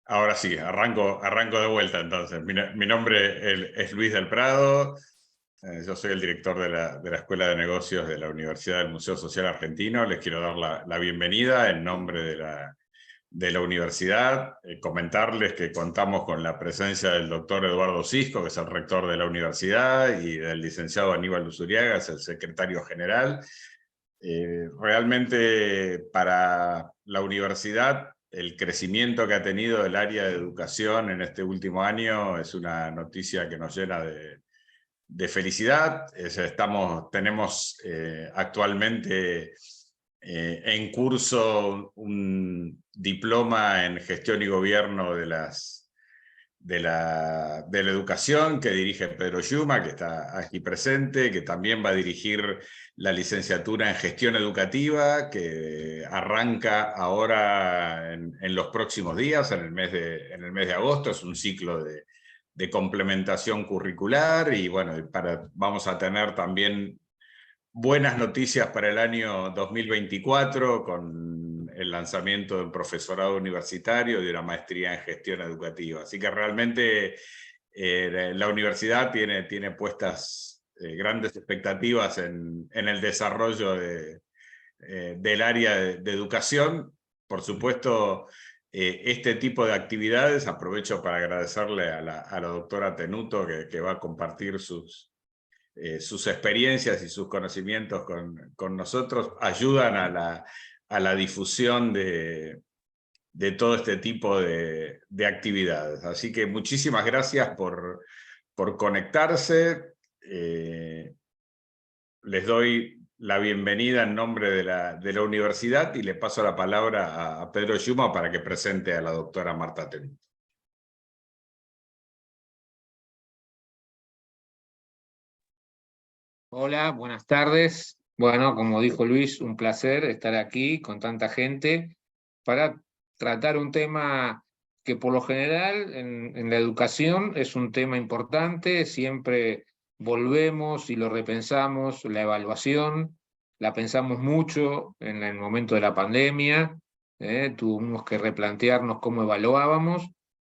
Ahora sí, arranco de vuelta entonces. Mi nombre es Luis del Prado, yo soy el director de la Escuela de Negocios de la Universidad del Museo Social Argentino. Les quiero dar la bienvenida en nombre de la universidad, comentarles que contamos con la presencia del doctor Eduardo Cisco, que es el rector de la universidad, y del licenciado Aníbal Usuriaga, que es el secretario general. Realmente para la universidad el crecimiento que ha tenido el área de educación en este último año es una noticia que nos llena de felicidad. Tenemos actualmente en curso un diploma en gestión y gobierno de la educación que dirige Pedro Yuma, que está aquí presente, que también va a dirigir la licenciatura en gestión educativa, que arranca ahora en los próximos días, en el mes de agosto. Es un ciclo de complementación curricular y bueno, vamos a tener también buenas noticias para el año 2024 con el lanzamiento del profesorado universitario y de una maestría en gestión educativa. Así que realmente la universidad tiene puestas grandes expectativas en el desarrollo del área de educación. Por supuesto, este tipo de actividades, aprovecho para agradecerle a la doctora Tenuto que va a compartir sus experiencias y sus conocimientos con nosotros, ayudan a la difusión de todo este tipo de actividades. Así que muchísimas gracias por conectarse. Les doy la bienvenida en nombre de la universidad y le paso la palabra a Pedro Yuma para que presente a la doctora Marta Tenuto. Hola, buenas tardes. Bueno, como dijo Luis, un placer estar aquí con tanta gente para tratar un tema que por lo general en la educación es un tema importante. Siempre volvemos y lo repensamos, la evaluación, la pensamos mucho en el momento de la pandemia. Tuvimos que replantearnos cómo evaluábamos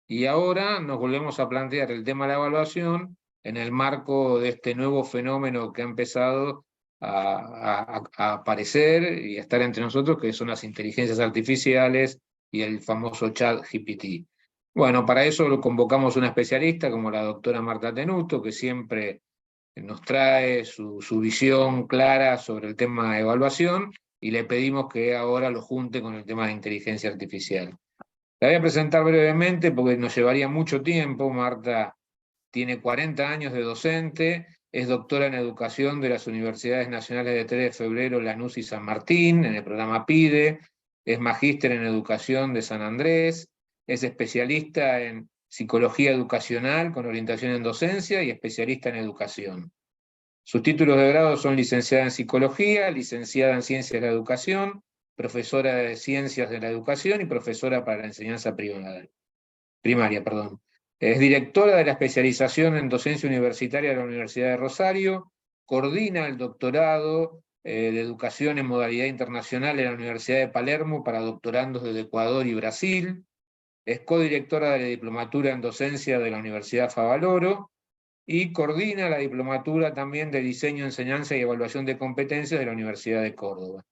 y ahora nos volvemos a plantear el tema de la evaluación en el marco de este nuevo fenómeno que ha empezado a aparecer y a estar entre nosotros, que son las inteligencias artificiales y el famoso chat GPT. Bueno, para eso lo convocamos una especialista como la doctora Marta Tenuto, que siempre nos trae su visión clara sobre el tema de evaluación, y le pedimos que ahora lo junte con el tema de inteligencia artificial. La voy a presentar brevemente porque nos llevaría mucho tiempo. Marta tiene 40 años de docente, es doctora en educación de las Universidades Nacionales de 3 de Febrero, Lanús y San Martín, en el programa PIDE, es magíster en educación de San Andrés, es especialista en psicología educacional con orientación en docencia y especialista en educación. Sus títulos de grado son licenciada en psicología, licenciada en ciencias de la educación, profesora de ciencias de la educación y profesora para la enseñanza primaria. Es directora de la especialización en docencia universitaria de la Universidad de Rosario, coordina el doctorado de educación en modalidad internacional en la Universidad de Palermo para doctorandos de Ecuador y Brasil, es codirectora de la diplomatura en docencia de la Universidad Favaloro y coordina la diplomatura también de diseño, enseñanza y evaluación de competencias de la Universidad de Córdoba.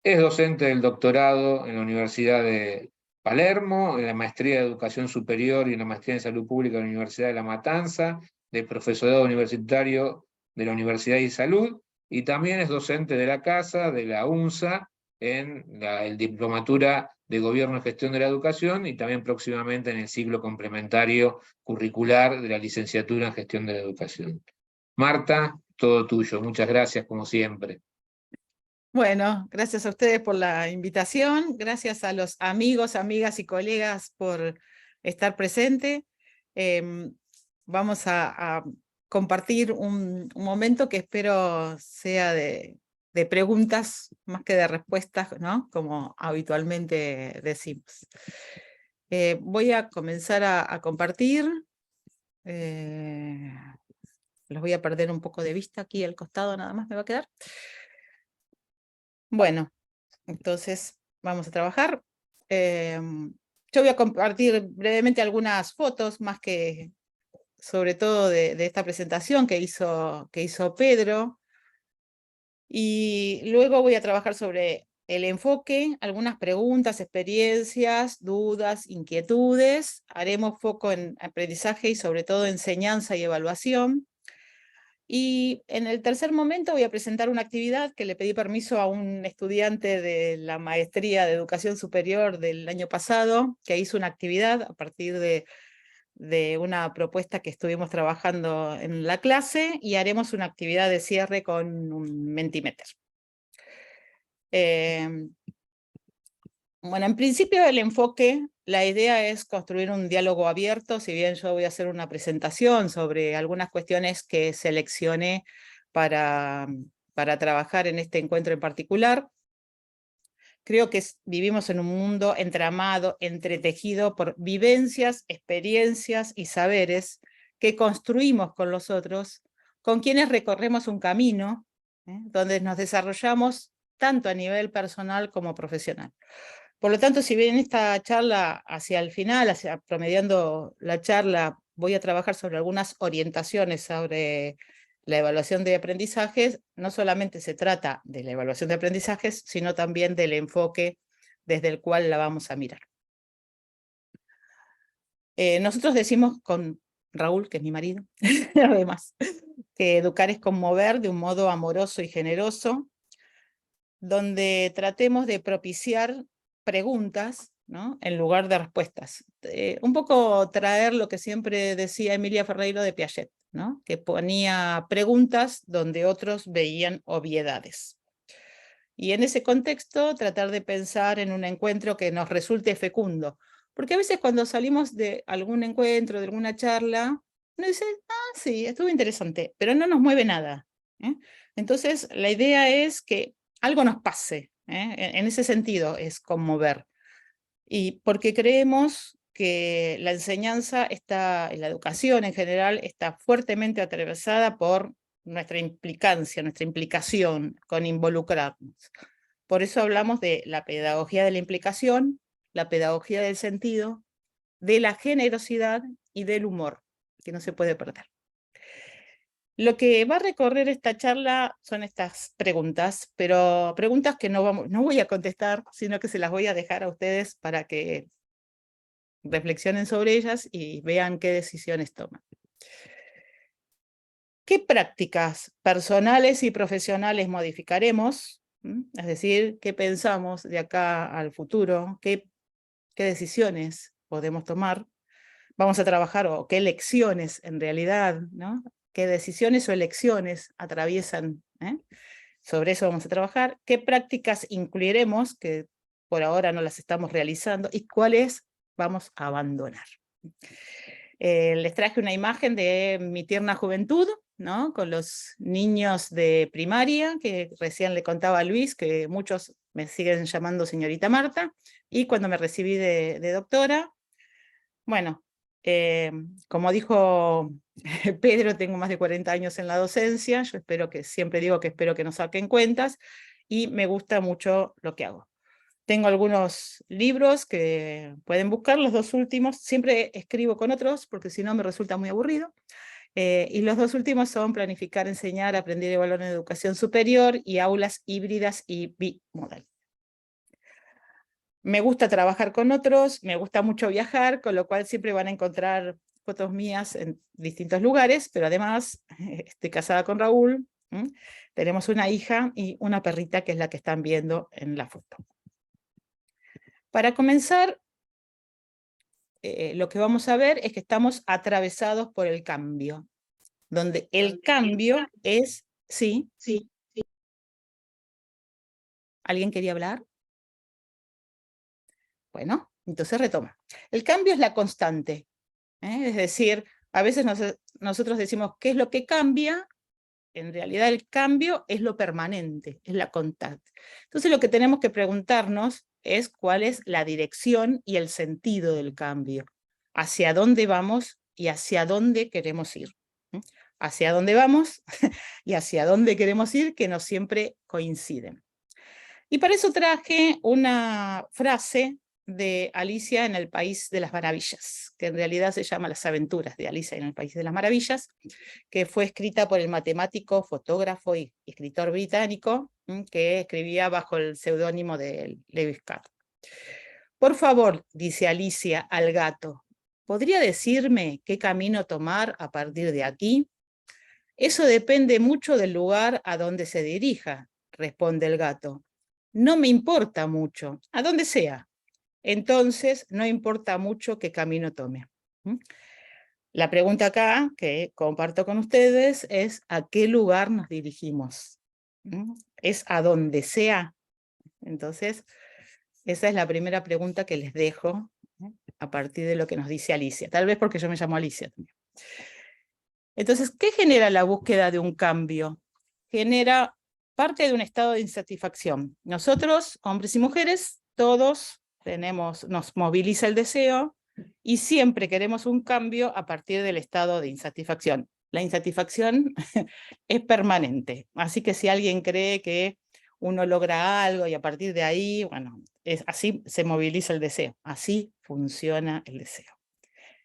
Es docente del doctorado en la Universidad de Palermo, en la maestría de Educación Superior y en la maestría en Salud Pública de la Universidad de La Matanza, del profesorado universitario de la Universidad de Salud, y también es docente de la Casa, de la UNSA, en la diplomatura de Gobierno y Gestión de la Educación, y también próximamente en el ciclo complementario curricular de la licenciatura en Gestión de la Educación. Marta, todo tuyo. Muchas gracias, como siempre. Bueno, gracias a ustedes por la invitación, gracias a los amigos, amigas y colegas por estar presente. Vamos a compartir un momento que espero sea de preguntas más que de respuestas, ¿no? Como habitualmente decimos. Voy a comenzar a compartir. Los voy a perder un poco de vista aquí al costado, nada más me va a quedar. Bueno, entonces vamos a trabajar. Yo voy a compartir brevemente algunas fotos, más que sobre todo de esta presentación que hizo Pedro, y luego voy a trabajar sobre el enfoque, algunas preguntas, experiencias, dudas, inquietudes. Haremos foco en aprendizaje y sobre todo enseñanza y evaluación. Y en el tercer momento voy a presentar una actividad que le pedí permiso a un estudiante de la maestría de educación superior del año pasado, que hizo una actividad a partir de una propuesta que estuvimos trabajando en la clase, y haremos una actividad de cierre con un Mentimeter. Bueno, en principio el enfoque, la idea es construir un diálogo abierto, si bien yo voy a hacer una presentación sobre algunas cuestiones que seleccioné para trabajar en este encuentro en particular. Creo que vivimos en un mundo entramado, entretejido por vivencias, experiencias y saberes que construimos con los otros, con quienes recorremos un camino, donde nos desarrollamos tanto a nivel personal como profesional. Por lo tanto, si bien esta charla hacia el final, promediando la charla, voy a trabajar sobre algunas orientaciones sobre la evaluación de aprendizajes, no solamente se trata de la evaluación de aprendizajes, sino también del enfoque desde el cual la vamos a mirar. Nosotros decimos con Raúl, que es mi marido, además, que educar es conmover de un modo amoroso y generoso, donde tratemos de propiciar preguntas, ¿no?, en lugar de respuestas. Un poco traer lo que siempre decía Emilia Ferreiro de Piaget, ¿no?, que ponía preguntas donde otros veían obviedades. Y en ese contexto tratar de pensar en un encuentro que nos resulte fecundo. Porque a veces cuando salimos de algún encuentro, de alguna charla, uno dice, ah, sí, estuvo interesante, pero no nos mueve nada. Entonces la idea es que algo nos pase, en ese sentido es conmover. Y porque creemos que la enseñanza la educación en general está fuertemente atravesada por nuestra implicancia, nuestra implicación con involucrarnos. Por eso hablamos de la pedagogía de la implicación, la pedagogía del sentido, de la generosidad y del humor, que no se puede perder. Lo que va a recorrer esta charla son estas preguntas, pero preguntas que no voy a contestar, sino que se las voy a dejar a ustedes para que reflexionen sobre ellas y vean qué decisiones toman. ¿Qué prácticas personales y profesionales modificaremos? Es decir, ¿qué pensamos de acá al futuro? ¿Qué decisiones podemos tomar? Vamos a trabajar, o qué lecciones en realidad, ¿no?, qué decisiones o elecciones atraviesan, sobre eso vamos a trabajar. ¿Qué prácticas incluiremos, que por ahora no las estamos realizando, y cuáles vamos a abandonar? Les traje una imagen de mi tierna juventud, ¿no?, con los niños de primaria, que recién le contaba a Luis, que muchos me siguen llamando señorita Marta, y cuando me recibí de doctora. Bueno, como dijo Pedro, tengo más de 40 años en la docencia, yo siempre digo que espero que nos saquen cuentas, y me gusta mucho lo que hago. Tengo algunos libros que pueden buscar, los dos últimos, siempre escribo con otros, porque si no me resulta muy aburrido, y los dos últimos son Planificar, Enseñar, Aprender y Evaluar en Educación Superior, y Aulas Híbridas y Bimodal. Me gusta trabajar con otros, me gusta mucho viajar, con lo cual siempre van a encontrar fotos mías en distintos lugares, pero además estoy casada con Raúl, tenemos una hija y una perrita, que es la que están viendo en la foto. Para comenzar, lo que vamos a ver es que estamos atravesados por el cambio, donde el cambio es... Sí. ¿Alguien quería hablar? Bueno, entonces retoma. El cambio es la constante, es decir, a veces nosotros decimos ¿qué es lo que cambia? En realidad el cambio es lo permanente, es la constante. Entonces lo que tenemos que preguntarnos es cuál es la dirección y el sentido del cambio, hacia dónde vamos y hacia dónde queremos ir. Hacia dónde vamos y hacia dónde queremos ir, que no siempre coinciden. Y para eso traje una frase de Alicia en el País de las Maravillas, que en realidad se llama Las Aventuras de Alicia en el País de las Maravillas, que fue escrita por el matemático, fotógrafo y escritor británico, que escribía bajo el seudónimo de Lewis Carroll. Por favor, dice Alicia al gato, ¿podría decirme qué camino tomar a partir de aquí? Eso depende mucho del lugar a donde se dirija, responde el gato. No me importa mucho, a donde sea. Entonces, no importa mucho qué camino tome. La pregunta acá, que comparto con ustedes, es ¿a qué lugar nos dirigimos? ¿Es a donde sea? Entonces, esa es la primera pregunta que les dejo a partir de lo que nos dice Alicia. Tal vez porque yo me llamo Alicia también. Entonces, ¿qué genera la búsqueda de un cambio? Genera parte de un estado de insatisfacción. Nosotros, hombres y mujeres, todos nos moviliza el deseo y siempre queremos un cambio a partir del estado de insatisfacción. La insatisfacción es permanente, así que si alguien cree que uno logra algo y a partir de ahí, bueno, así se moviliza el deseo, así funciona el deseo.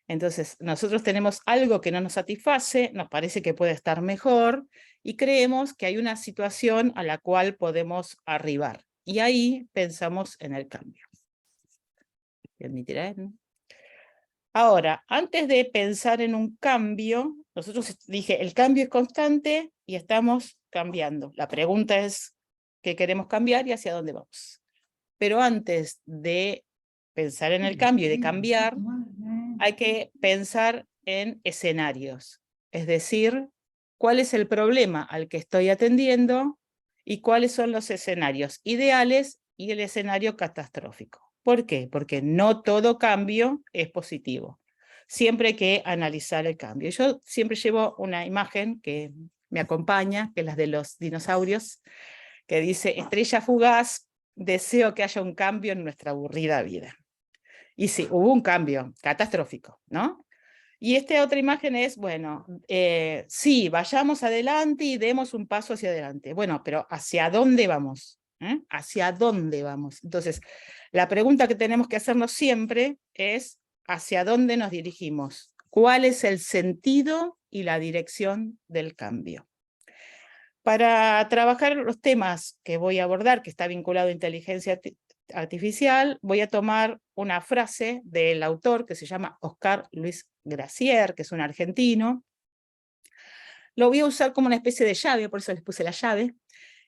Entonces, nosotros tenemos algo que no nos satisface, nos parece que puede estar mejor, y creemos que hay una situación a la cual podemos arribar. Y ahí pensamos en el cambio. Ahora, antes de pensar en un cambio, nosotros dije, el cambio es constante y estamos cambiando. La pregunta es, ¿qué queremos cambiar y hacia dónde vamos? Pero antes de pensar en el cambio y de cambiar, hay que pensar en escenarios. Es decir, ¿cuál es el problema al que estoy atendiendo y cuáles son los escenarios ideales y el escenario catastrófico? ¿Por qué? Porque no todo cambio es positivo. Siempre hay que analizar el cambio. Yo siempre llevo una imagen que me acompaña, que es la de los dinosaurios, que dice, estrella fugaz, deseo que haya un cambio en nuestra aburrida vida. Y sí, hubo un cambio catastrófico, ¿no? Y esta otra imagen es, bueno, sí, vayamos adelante y demos un paso hacia adelante. Bueno, pero ¿hacia dónde vamos? ¿Hacia dónde vamos? Entonces, la pregunta que tenemos que hacernos siempre es, ¿hacia dónde nos dirigimos? ¿Cuál es el sentido y la dirección del cambio? Para trabajar los temas que voy a abordar, que está vinculado a inteligencia artificial, voy a tomar una frase del autor que se llama Oscar Luis Gracier, que es un argentino. Lo voy a usar como una especie de llave, por eso les puse la llave,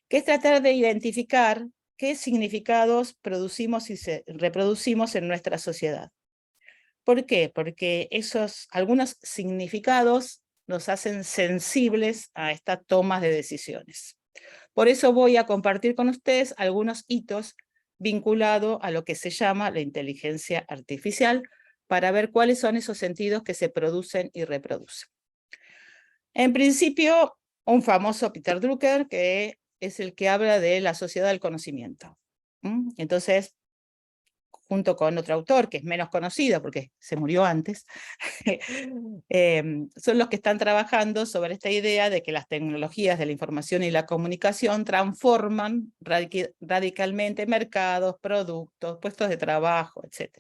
que es tratar de identificar qué significados producimos y reproducimos en nuestra sociedad. ¿Por qué? Porque algunos significados nos hacen sensibles a estas tomas de decisiones. Por eso voy a compartir con ustedes algunos hitos vinculados a lo que se llama la inteligencia artificial, para ver cuáles son esos sentidos que se producen y reproducen. En principio, un famoso Peter Drucker, que es el que habla de la sociedad del conocimiento. Entonces, junto con otro autor que es menos conocido porque se murió antes, son los que están trabajando sobre esta idea de que las tecnologías de la información y la comunicación transforman radicalmente mercados, productos, puestos de trabajo, etc.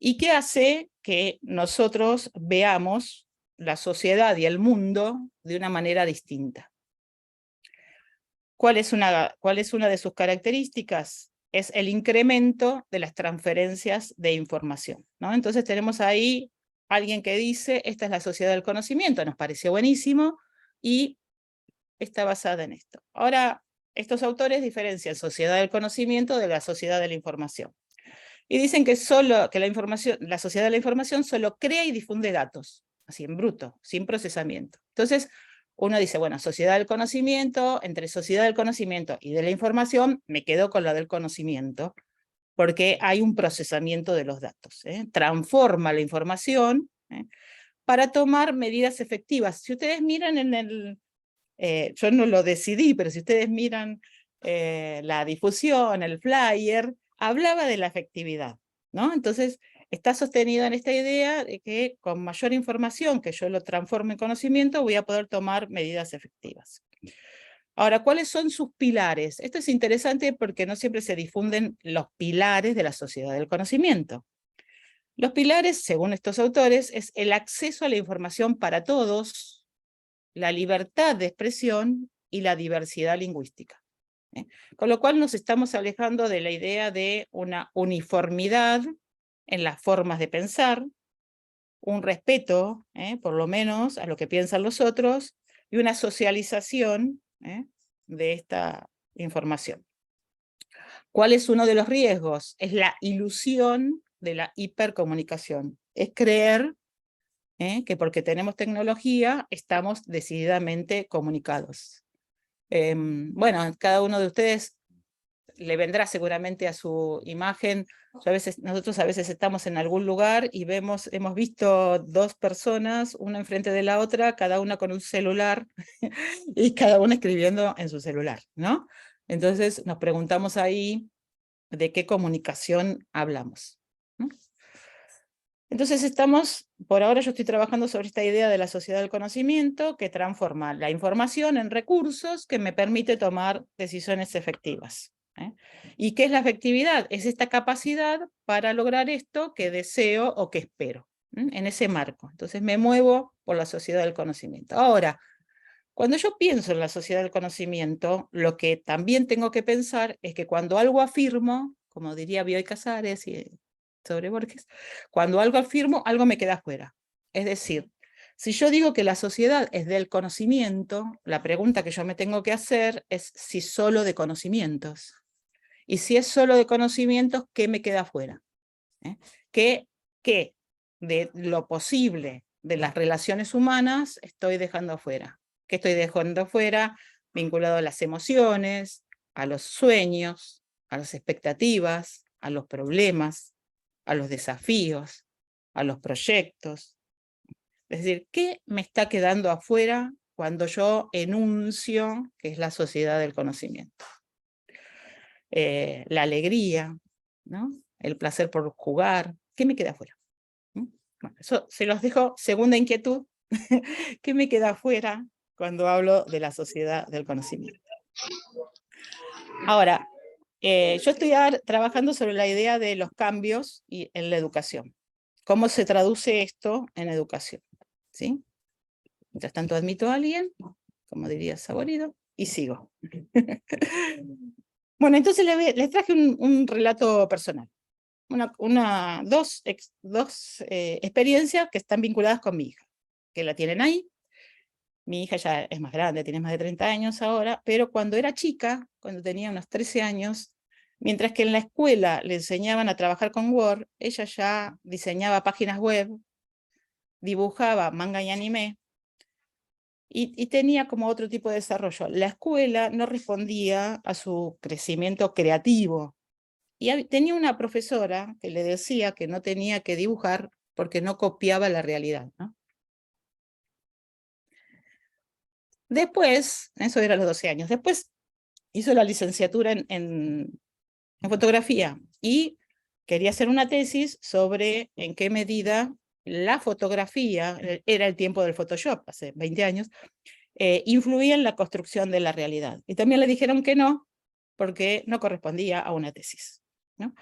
¿Y qué hace que nosotros veamos la sociedad y el mundo de una manera distinta? ¿Cuál es una de sus características? Es el incremento de las transferencias de información, ¿no? Entonces tenemos ahí alguien que dice, esta es la sociedad del conocimiento, nos pareció buenísimo, y está basada en esto. Ahora, estos autores diferencian sociedad del conocimiento de la sociedad de la información. Y dicen que la sociedad de la información solo crea y difunde datos, así en bruto, sin procesamiento. Entonces, uno dice, bueno, sociedad del conocimiento, entre sociedad del conocimiento y de la información, me quedo con la del conocimiento, porque hay un procesamiento de los datos. Transforma la información para tomar medidas efectivas. Si ustedes miran yo no lo decidí, pero si ustedes miran la difusión, el flyer, hablaba de la efectividad, ¿no? Entonces, está sostenido en esta idea de que con mayor información que yo lo transforme en conocimiento, voy a poder tomar medidas efectivas. Ahora, ¿cuáles son sus pilares? Esto es interesante porque no siempre se difunden los pilares de la sociedad del conocimiento. Los pilares, según estos autores, es el acceso a la información para todos, la libertad de expresión y la diversidad lingüística. Con lo cual nos estamos alejando de la idea de una uniformidad en las formas de pensar, un respeto, por lo menos, a lo que piensan los otros, y una socialización de esta información. ¿Cuál es uno de los riesgos? Es la ilusión de la hipercomunicación. Es creer que porque tenemos tecnología estamos decididamente comunicados. Bueno, cada uno de ustedes le vendrá seguramente a su imagen. Nosotros a veces estamos en algún lugar y hemos visto dos personas, una enfrente de la otra, cada una con un celular y cada una escribiendo en su celular, ¿no? Entonces nos preguntamos ahí de qué comunicación hablamos, ¿no? Entonces por ahora yo estoy trabajando sobre esta idea de la sociedad del conocimiento que transforma la información en recursos que me permite tomar decisiones efectivas. ¿Y qué es la efectividad? Es esta capacidad para lograr esto que deseo o que espero, en ese marco. Entonces me muevo por la sociedad del conocimiento. Ahora, cuando yo pienso en la sociedad del conocimiento, lo que también tengo que pensar es que cuando algo afirmo, como diría Bioy Casares sobre Borges, cuando algo afirmo, algo me queda afuera. Es decir, si yo digo que la sociedad es del conocimiento, la pregunta que yo me tengo que hacer es si solo de conocimientos. Y si es solo de conocimientos, ¿qué me queda afuera? ¿Qué de lo posible de las relaciones humanas estoy dejando afuera? ¿Qué estoy dejando afuera? Vinculado a las emociones, a los sueños, a las expectativas, a los problemas, a los desafíos, a los proyectos. Es decir, ¿qué me está quedando afuera cuando yo enuncio que es la sociedad del conocimiento? La alegría, ¿no? El placer por jugar, ¿qué me queda afuera? Bueno, eso se los dejo, segunda inquietud, ¿qué me queda afuera cuando hablo de la sociedad del conocimiento? Ahora, yo estoy trabajando sobre la idea de los cambios en la educación. ¿Cómo se traduce esto en educación? ¿Sí? Mientras tanto admito a alguien, como diría Saborido, y sigo. Bueno, entonces les traje un relato personal. Dos experiencias que están vinculadas con mi hija, que la tienen ahí. Mi hija ya es más grande, tiene más de 30 años ahora, pero cuando era chica, cuando tenía unos 13 años, mientras que en la escuela le enseñaban a trabajar con Word, ella ya diseñaba páginas web, dibujaba manga y anime, y tenía como otro tipo de desarrollo. La escuela no respondía a su crecimiento creativo. Y tenía una profesora que le decía que no tenía que dibujar porque no copiaba la realidad, ¿no? Después, eso era a los 12 años, después hizo la licenciatura en fotografía y quería hacer una tesis sobre en qué medida la fotografía, era el tiempo del Photoshop, hace 20 años, influía en la construcción de la realidad. Y también le dijeron que no, porque no correspondía a una tesis, ¿no?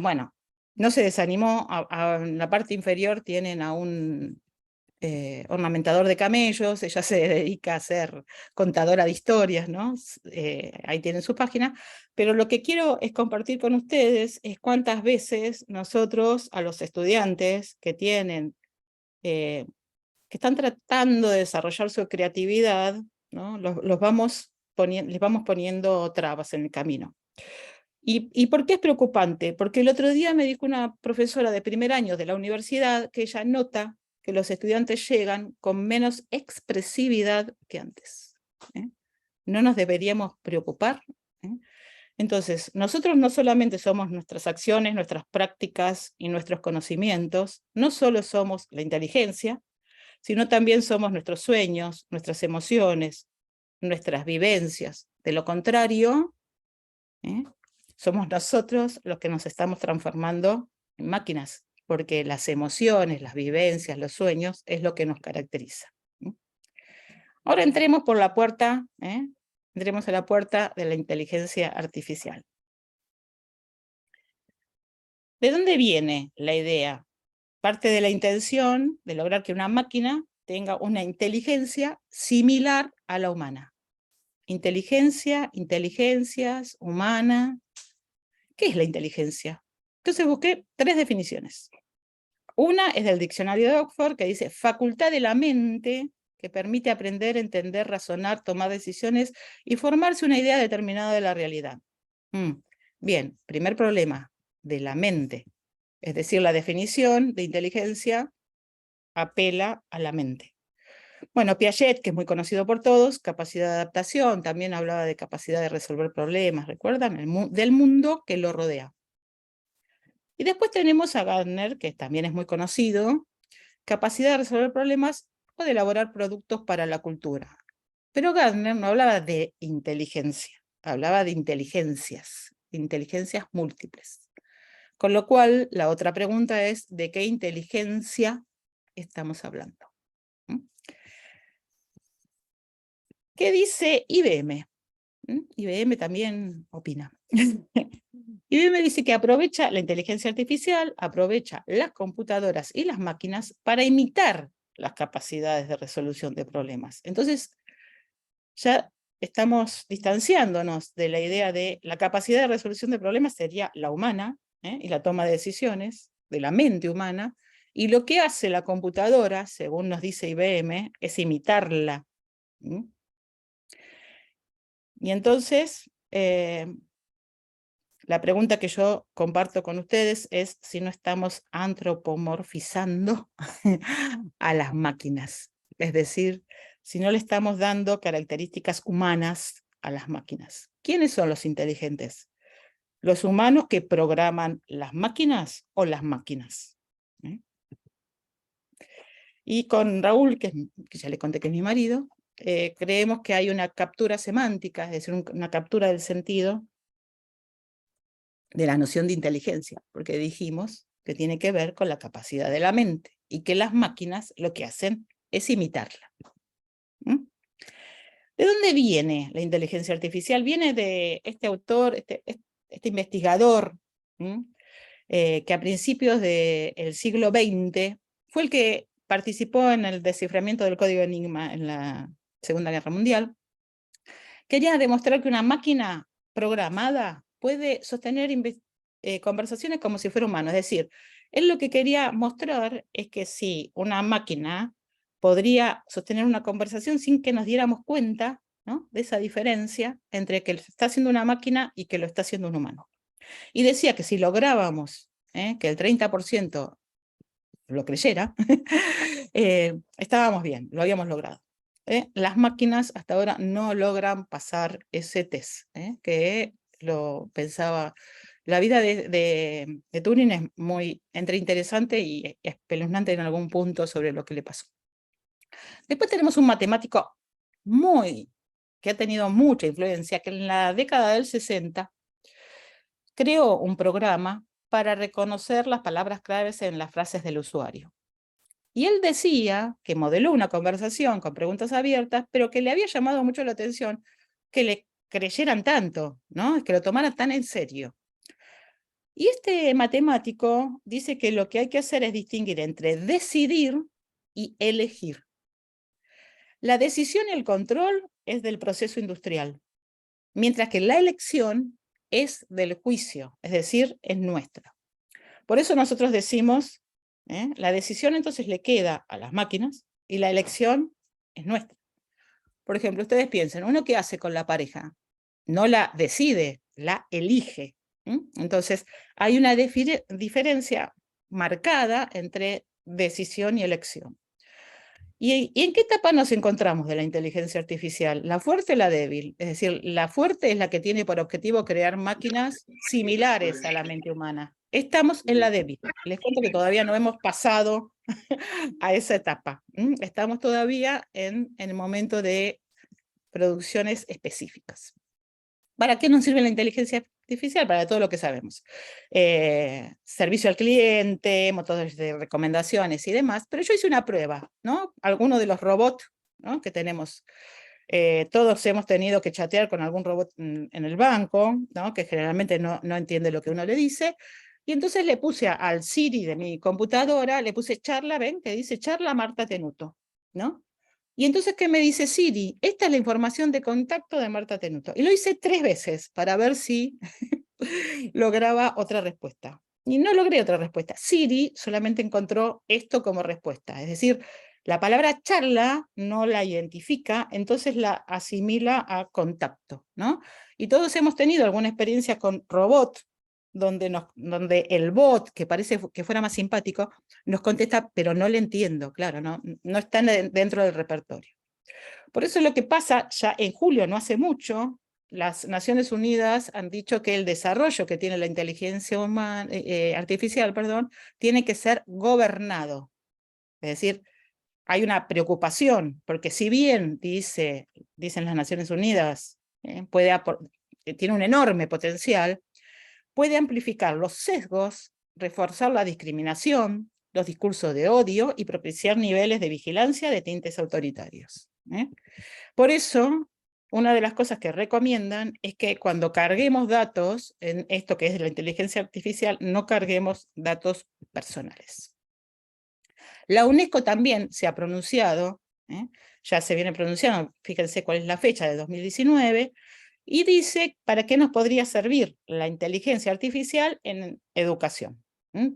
Bueno, no se desanimó. En la parte inferior tienen a un ornamentador de camellos, ella se dedica a ser contadora de historias, ¿no? Ahí tienen su página, pero lo que quiero es compartir con ustedes es cuántas veces nosotros a los estudiantes que que están tratando de desarrollar su creatividad, ¿no? les vamos poniendo trabas en el camino. ¿Y por qué es preocupante? Porque el otro día me dijo una profesora de primer año de la universidad que ella nota que los estudiantes llegan con menos expresividad que antes. ¿No nos deberíamos preocupar? Entonces, nosotros no solamente somos nuestras acciones, nuestras prácticas y nuestros conocimientos, no solo somos la inteligencia, sino también somos nuestros sueños, nuestras emociones, nuestras vivencias. De lo contrario, somos nosotros los que nos estamos transformando en máquinas, porque las emociones, las vivencias, los sueños es lo que nos caracteriza. Ahora entremos por la puerta entremos a la puerta de la inteligencia artificial. ¿De dónde viene la idea? Parte de la intención de lograr que una máquina tenga una inteligencia similar a la humana. Inteligencia, inteligencias, humana. ¿Qué es la inteligencia? Entonces busqué 3 definiciones. Una es del diccionario de Oxford, que dice facultad de la mente que permite aprender, entender, razonar, tomar decisiones y formarse una idea determinada de la realidad. Bien, primer problema, de la mente. Es decir, la definición de inteligencia apela a la mente. Bueno, Piaget, que es muy conocido por todos, capacidad de adaptación, también hablaba de capacidad de resolver problemas, ¿recuerdan? Del mundo que lo rodea. Y después tenemos a Gardner, que también es muy conocido, capacidad de resolver problemas o de elaborar productos para la cultura. Pero Gardner no hablaba de inteligencia, hablaba de inteligencias múltiples. Con lo cual, la otra pregunta es, ¿de qué inteligencia estamos hablando? ¿Qué dice IBM? IBM también opina. IBM dice que aprovecha la inteligencia artificial, aprovecha las computadoras y las máquinas para imitar las capacidades de resolución de problemas. Entonces, ya estamos distanciándonos de la idea de la capacidad de resolución de problemas sería la humana, y la toma de decisiones de la mente humana, y lo que hace la computadora, según nos dice IBM, es imitarla. Y entonces, la pregunta que yo comparto con ustedes es si no estamos antropomorfizando a las máquinas. Es decir, si no le estamos dando características humanas a las máquinas. ¿Quiénes son los inteligentes? ¿Los humanos que programan las máquinas o las máquinas? Y con Raúl, que ya le conté que es mi marido, creemos que hay una captura semántica, es decir, una captura del sentido de la noción de inteligencia, porque dijimos que tiene que ver con la capacidad de la mente y que las máquinas lo que hacen es imitarla. ¿De dónde viene la inteligencia artificial? Viene de este autor, este investigador, que a principios del siglo XX fue el que participó en el desciframiento del código Enigma en la Segunda Guerra Mundial. Quería demostrar que una máquina programada puede sostener conversaciones como si fuera humano. Es decir, él lo que quería mostrar es que si una máquina podría sostener una conversación sin que nos diéramos cuenta, ¿no?, de esa diferencia entre que lo está haciendo una máquina y que lo está haciendo un humano. Y decía que si lográbamos que el 30% lo creyera, estábamos bien, lo habíamos logrado. Las máquinas hasta ahora no logran pasar ese test, que lo pensaba. La vida de Turing es muy entre interesante y espeluznante en algún punto sobre lo que le pasó. Después tenemos un matemático que ha tenido mucha influencia, que en la década del 60 creó un programa para reconocer las palabras claves en las frases del usuario. Y él decía que modeló una conversación con preguntas abiertas, pero que le había llamado mucho la atención que le creyeran tanto, ¿no?, que lo tomaran tan en serio. Y este matemático dice que lo que hay que hacer es distinguir entre decidir y elegir. La decisión y el control es del proceso industrial, mientras que la elección es del juicio, es decir, es nuestra. Por eso nosotros decimos, la decisión entonces le queda a las máquinas y la elección es nuestra. Por ejemplo, ustedes piensen, ¿uno qué hace con la pareja? No la decide, la elige. Entonces, hay una diferencia marcada entre decisión y elección. ¿Y en qué etapa nos encontramos de la inteligencia artificial? ¿La fuerte o la débil? Es decir, la fuerte es la que tiene por objetivo crear máquinas similares a la mente humana. Estamos en la débil. Les cuento que todavía no hemos pasado a esa etapa. Estamos todavía en el momento de producciones específicas. ¿Para qué nos sirve la inteligencia artificial? Para todo lo que sabemos. Servicio al cliente, motores de recomendaciones y demás. Pero yo hice una prueba, ¿no? Algunos de los robots, ¿no?, que tenemos Todos hemos tenido que chatear con algún robot en el banco, ¿no? Que generalmente no entiende lo que uno le dice. Y entonces le puse al Siri de mi computadora, le puse charla, ven, que dice charla Marta Tenuto, ¿no? Y entonces, ¿qué me dice Siri? Esta es la información de contacto de Marta Tenuto. Y lo hice 3 veces para ver si lograba otra respuesta. Y no logré otra respuesta. Siri solamente encontró esto como respuesta. Es decir, la palabra charla no la identifica, entonces la asimila a contacto, ¿no? Y todos hemos tenido alguna experiencia con robot, donde el bot, que parece que fuera más simpático, nos contesta, pero no le entiendo, claro, no está dentro del repertorio. Por eso lo que pasa, ya en julio, no hace mucho, las Naciones Unidas han dicho que el desarrollo que tiene la inteligencia artificial, tiene que ser gobernado. Es decir, hay una preocupación, porque si bien, dicen las Naciones Unidas, tiene un enorme potencial, puede amplificar los sesgos, reforzar la discriminación, los discursos de odio y propiciar niveles de vigilancia de tintes autoritarios. Por eso, una de las cosas que recomiendan es que cuando carguemos datos en esto que es la inteligencia artificial, no carguemos datos personales. La UNESCO también se ha pronunciado, ya se viene pronunciando, fíjense cuál es la fecha, de 2019, y dice para qué nos podría servir la inteligencia artificial en educación,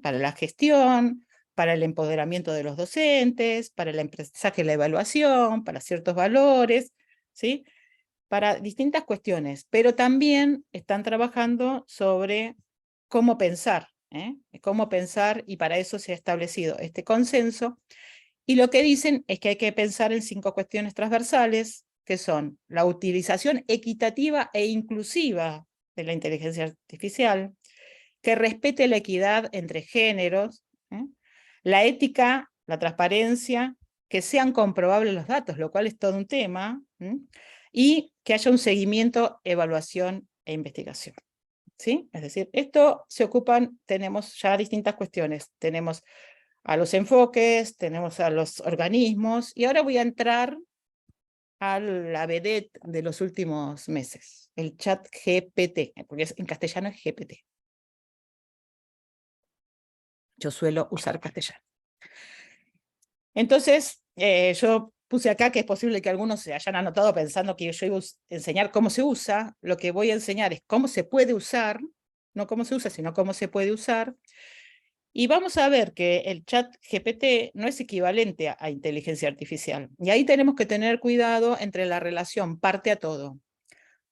para la gestión, para el empoderamiento de los docentes, para el aprendizaje y la evaluación, para ciertos valores, ¿sí? Para distintas cuestiones, pero también están trabajando sobre cómo pensar, y para eso se ha establecido este consenso, y lo que dicen es que hay que pensar en 5 cuestiones transversales, que son la utilización equitativa e inclusiva de la inteligencia artificial, que respete la equidad entre géneros, la ética, la transparencia, que sean comprobables los datos, lo cual es todo un tema, y que haya un seguimiento, evaluación e investigación. ¿Sí? Es decir, esto se ocupan, tenemos ya distintas cuestiones, tenemos a los enfoques, tenemos a los organismos, y ahora voy a entrar a la vedette de los últimos meses, el chat GPT, porque en castellano es GPT. Yo suelo usar castellano. Entonces, yo puse acá que es posible que algunos se hayan anotado pensando que yo iba a enseñar cómo se usa. Lo que voy a enseñar es cómo se puede usar, no cómo se usa, sino cómo se puede usar. Y vamos a ver que el chat GPT no es equivalente a inteligencia artificial. Y ahí tenemos que tener cuidado entre la relación parte a todo,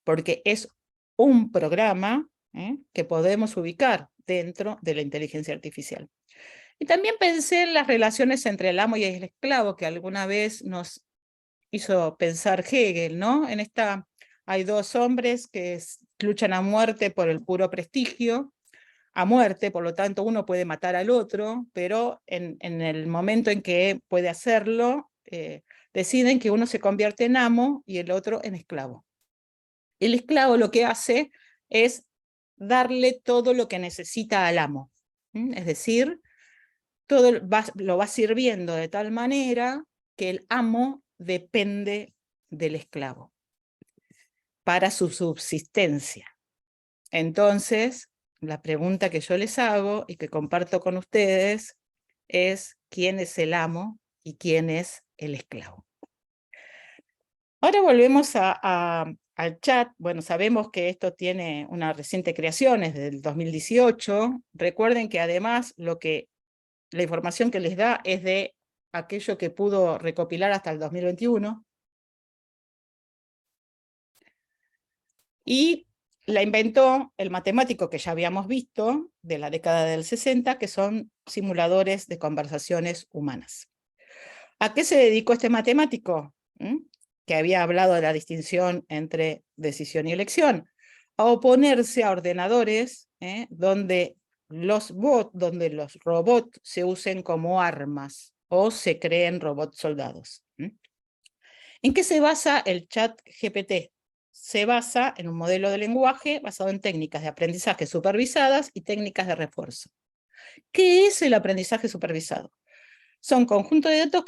porque es un programa que podemos ubicar dentro de la inteligencia artificial. Y también pensé en las relaciones entre el amo y el esclavo, que alguna vez nos hizo pensar Hegel, ¿no? En esta hay 2 hombres que luchan a muerte por el puro prestigio, a muerte, por lo tanto uno puede matar al otro, pero en el momento en que puede hacerlo, deciden que uno se convierte en amo y el otro en esclavo. El esclavo lo que hace es darle todo lo que necesita al amo, es decir, todo lo va sirviendo de tal manera que el amo depende del esclavo para su subsistencia. Entonces, la pregunta que yo les hago y que comparto con ustedes es ¿quién es el amo y quién es el esclavo? Ahora volvemos al chat. Bueno, sabemos que esto tiene una reciente creación, es del 2018. Recuerden que además la información que les da es de aquello que pudo recopilar hasta el 2021. Y la inventó el matemático que ya habíamos visto, de la década del 60, que son simuladores de conversaciones humanas. ¿A qué se dedicó este matemático? Que había hablado de la distinción entre decisión y elección. A oponerse a ordenadores donde los robots se usen como armas o se creen robots soldados. ¿En qué se basa el chat GPT? Se basa en un modelo de lenguaje basado en técnicas de aprendizaje supervisadas y técnicas de refuerzo. ¿Qué es el aprendizaje supervisado? son conjuntos de datos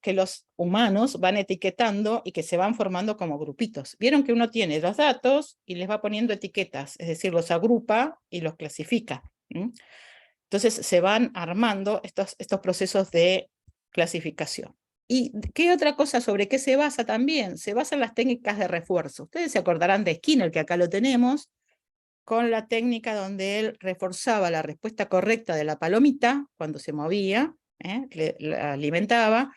que los humanos van etiquetando y que se van formando como grupitos. Vieron que uno tiene los datos y les va poniendo etiquetas, es decir, los agrupa y los clasifica. Entonces se van armando estos procesos de clasificación. ¿Y qué otra cosa sobre qué se basa también? Se basa en las técnicas de refuerzo. Ustedes se acordarán de Skinner, que acá lo tenemos, con la técnica donde él reforzaba la respuesta correcta de la palomita cuando se movía, la alimentaba,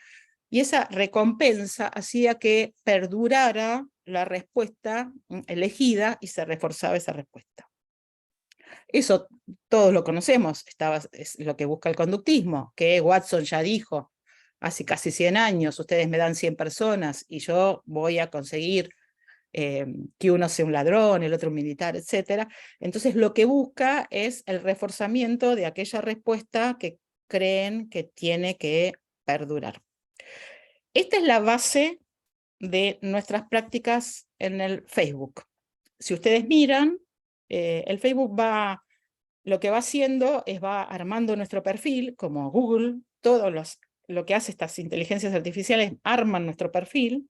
y esa recompensa hacía que perdurara la respuesta elegida y se reforzaba esa respuesta. Eso todos lo conocemos, es lo que busca el conductismo, que Watson ya dijo hace casi 100 años, ustedes me dan 100 personas y yo voy a conseguir que uno sea un ladrón, el otro un militar, etc. Entonces lo que busca es el reforzamiento de aquella respuesta que creen que tiene que perdurar. Esta es la base de nuestras prácticas en el Facebook. Si ustedes miran, el Facebook lo que va haciendo es va armando nuestro perfil, como Google, lo que hace estas inteligencias artificiales arman nuestro perfil,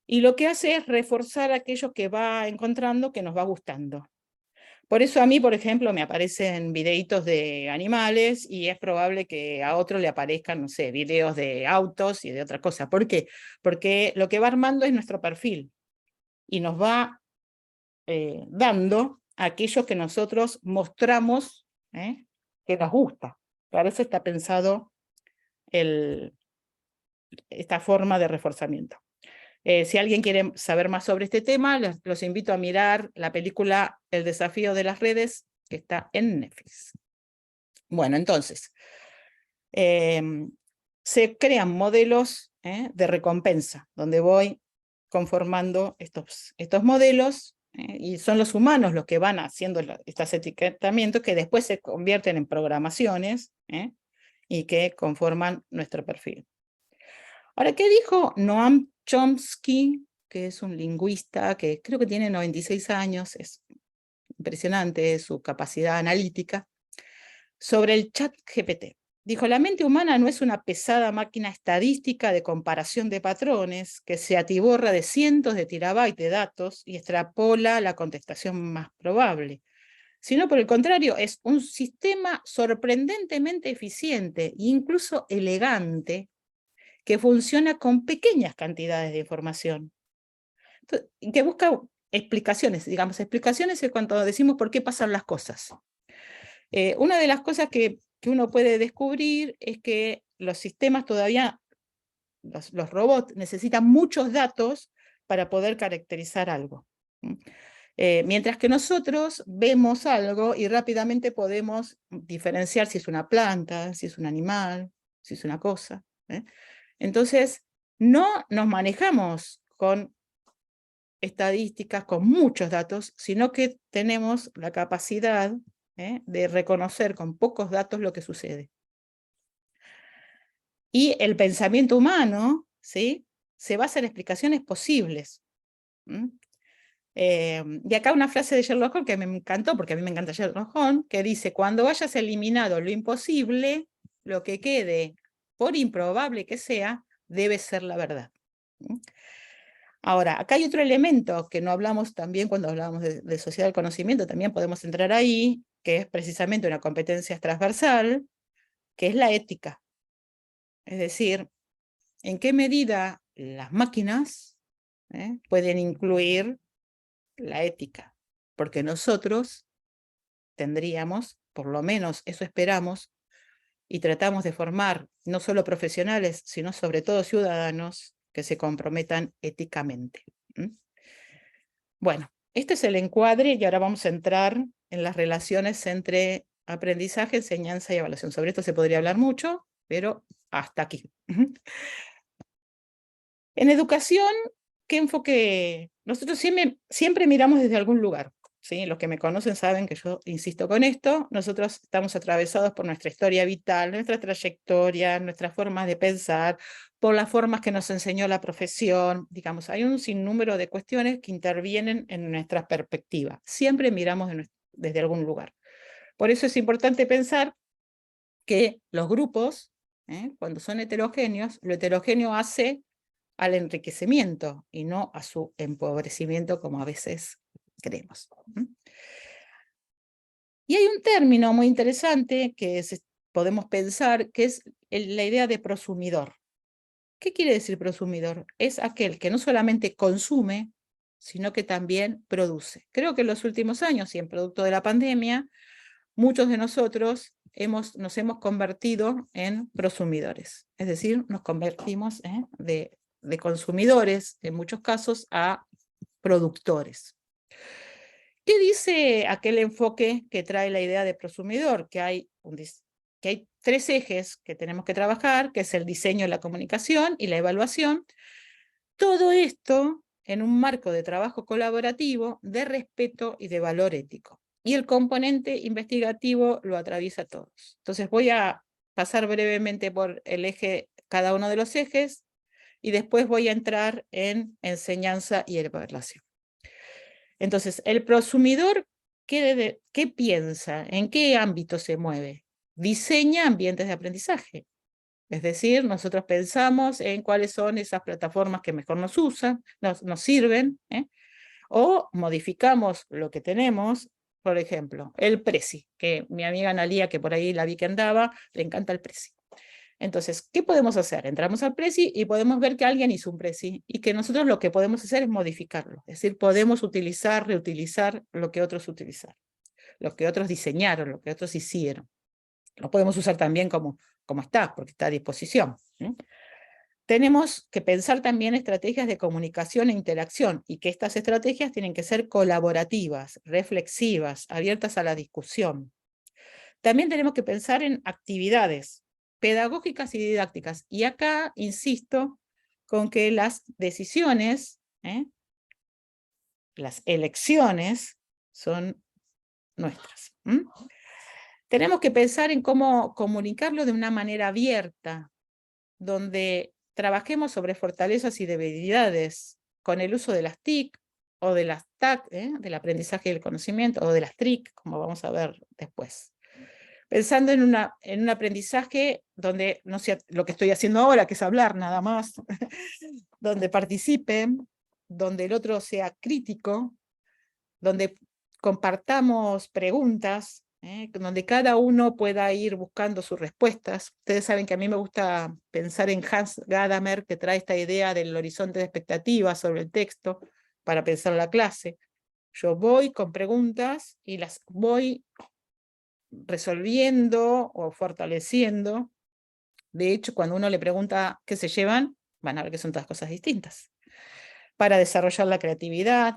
y lo que hace es reforzar aquello que va encontrando que nos va gustando. Por eso a mí, por ejemplo, me aparecen videitos de animales y es probable que a otro le aparezcan, no sé, videos de autos y de otra cosa. ¿Por qué? Porque lo que va armando es nuestro perfil y nos va dando aquello que nosotros mostramos que nos gusta. Para eso está pensado esta forma de reforzamiento. Si alguien quiere saber más sobre este tema, los invito a mirar la película El desafío de las redes, que está en Netflix. Bueno, entonces, se crean modelos de recompensa, donde voy conformando estos modelos, y son los humanos los que van haciendo estos etiquetamientos que después se convierten en programaciones y que conforman nuestro perfil. Ahora, ¿qué dijo Noam Chomsky, que es un lingüista que creo que tiene 96 años, es impresionante su capacidad analítica, sobre el chat GPT? Dijo, la mente humana no es una pesada máquina estadística de comparación de patrones que se atiborra de cientos de terabytes de datos y extrapola la contestación más probable, sino por el contrario, es un sistema sorprendentemente eficiente e incluso elegante que funciona con pequeñas cantidades de información, que busca explicaciones, digamos, explicaciones es cuando decimos por qué pasan las cosas. Una de las cosas que uno puede descubrir es que los sistemas todavía, los robots, necesitan muchos datos para poder caracterizar algo. Mientras que nosotros vemos algo y rápidamente podemos diferenciar si es una planta, si es un animal, si es una cosa. Entonces, no nos manejamos con estadísticas, con muchos datos, sino que tenemos la capacidad de reconocer con pocos datos lo que sucede. Y el pensamiento humano, ¿sí?, se basa en explicaciones posibles. Y acá una frase de Sherlock Holmes que me encantó, porque a mí me encanta Sherlock Holmes, que dice, cuando hayas eliminado lo imposible, lo que quede, por improbable que sea, debe ser la verdad. Ahora, acá hay otro elemento que no hablamos también cuando hablamos de sociedad del conocimiento, también podemos entrar ahí, que es precisamente una competencia transversal, que es la ética. Es decir, en qué medida las máquinas pueden incluir la ética, porque nosotros tendríamos, por lo menos eso esperamos, y tratamos de formar no solo profesionales, sino sobre todo ciudadanos que se comprometan éticamente. Bueno, este es el encuadre y ahora vamos a entrar en las relaciones entre aprendizaje, enseñanza y evaluación. Sobre esto se podría hablar mucho, pero hasta aquí. En educación, ¿qué enfoque? Nosotros siempre miramos desde algún lugar. ¿Sí? Los que me conocen saben que yo insisto con esto. Nosotros estamos atravesados por nuestra historia vital, nuestra trayectoria, nuestras formas de pensar, por las formas que nos enseñó la profesión. Digamos, hay un sinnúmero de cuestiones que intervienen en nuestra perspectiva. Siempre miramos desde algún lugar. Por eso es importante pensar que los grupos Cuando son heterogéneos, lo heterogéneo hace al enriquecimiento y no a su empobrecimiento, como a veces creemos. Y hay un término muy interesante que podemos pensar, que es la idea de prosumidor. ¿Qué quiere decir prosumidor? Es aquel que no solamente consume, sino que también produce. Creo que en los últimos años, y en producto de la pandemia, muchos de nosotros nos hemos convertido en prosumidores. Es decir, nos convertimos de consumidores, en muchos casos, a productores. ¿Qué dice aquel enfoque que trae la idea de prosumidor? Que hay 3 ejes que tenemos que trabajar, que es el diseño, la comunicación y la evaluación. Todo esto en un marco de trabajo colaborativo, de respeto y de valor ético. Y el componente investigativo lo atraviesa a todos. Entonces voy a pasar brevemente por cada uno de los ejes, y después voy a entrar en enseñanza y evaluación. Entonces, el prosumidor, ¿qué piensa? ¿En qué ámbito se mueve? Diseña ambientes de aprendizaje. Es decir, nosotros pensamos en cuáles son esas plataformas que mejor nos sirven, o modificamos lo que tenemos. Por ejemplo, el Prezi, que mi amiga Analía, que por ahí la vi que andaba, le encanta el Prezi. Entonces, ¿qué podemos hacer? Entramos al Prezi y podemos ver que alguien hizo un Prezi, y que nosotros lo que podemos hacer es modificarlo. Es decir, podemos utilizar, reutilizar lo que otros utilizaron, lo que otros diseñaron, lo que otros hicieron. Lo podemos usar también como está, porque está a disposición. Tenemos que pensar también estrategias de comunicación e interacción, y que estas estrategias tienen que ser colaborativas, reflexivas, abiertas a la discusión. También tenemos que pensar en actividades pedagógicas y didácticas. Y acá insisto con que las decisiones, las elecciones, son nuestras. Tenemos que pensar en cómo comunicarlo de una manera abierta, donde trabajemos sobre fortalezas y debilidades, con el uso de las TIC, o de las TAC, del aprendizaje y el conocimiento, o de las TRIC, como vamos a ver después. Pensando en un aprendizaje donde no sea lo que estoy haciendo ahora, que es hablar nada más, donde participen, donde el otro sea crítico, donde compartamos preguntas, donde cada uno pueda ir buscando sus respuestas. Ustedes saben que a mí me gusta pensar en Hans Gadamer, que trae esta idea del horizonte de expectativas sobre el texto para pensar la clase. Yo voy con preguntas y las voy resolviendo o fortaleciendo. De hecho, cuando uno le pregunta qué se llevan, van a ver que son todas cosas distintas. Para desarrollar la creatividad,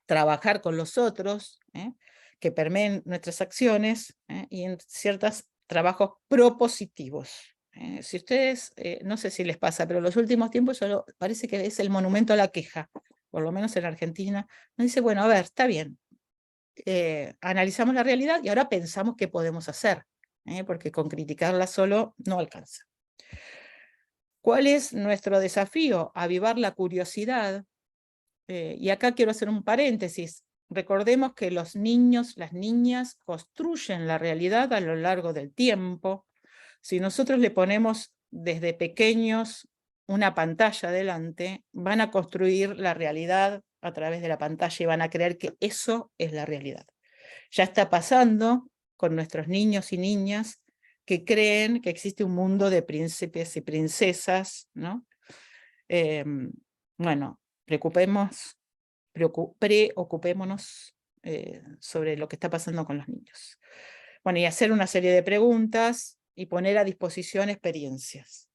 trabajar con los otros, que permeen nuestras acciones, y en ciertos trabajos propositivos. Si ustedes, no sé si les pasa, pero en los últimos tiempos parece que es el monumento a la queja, por lo menos en Argentina. Nos dice, bueno, a ver, está bien, analizamos la realidad y ahora pensamos qué podemos hacer, porque con criticarla solo no alcanza. ¿Cuál es nuestro desafío? Avivar la curiosidad. Y acá quiero hacer un paréntesis. Recordemos que los niños, las niñas construyen la realidad a lo largo del tiempo. Si nosotros le ponemos desde pequeños una pantalla delante, van a construir la realidad a través de la pantalla y van a creer que eso es la realidad. Ya está pasando con nuestros niños y niñas que creen que existe un mundo de príncipes y princesas, ¿no? Bueno, preocupémonos sobre lo que está pasando con los niños. Bueno, y hacer una serie de preguntas y poner a disposición experiencias.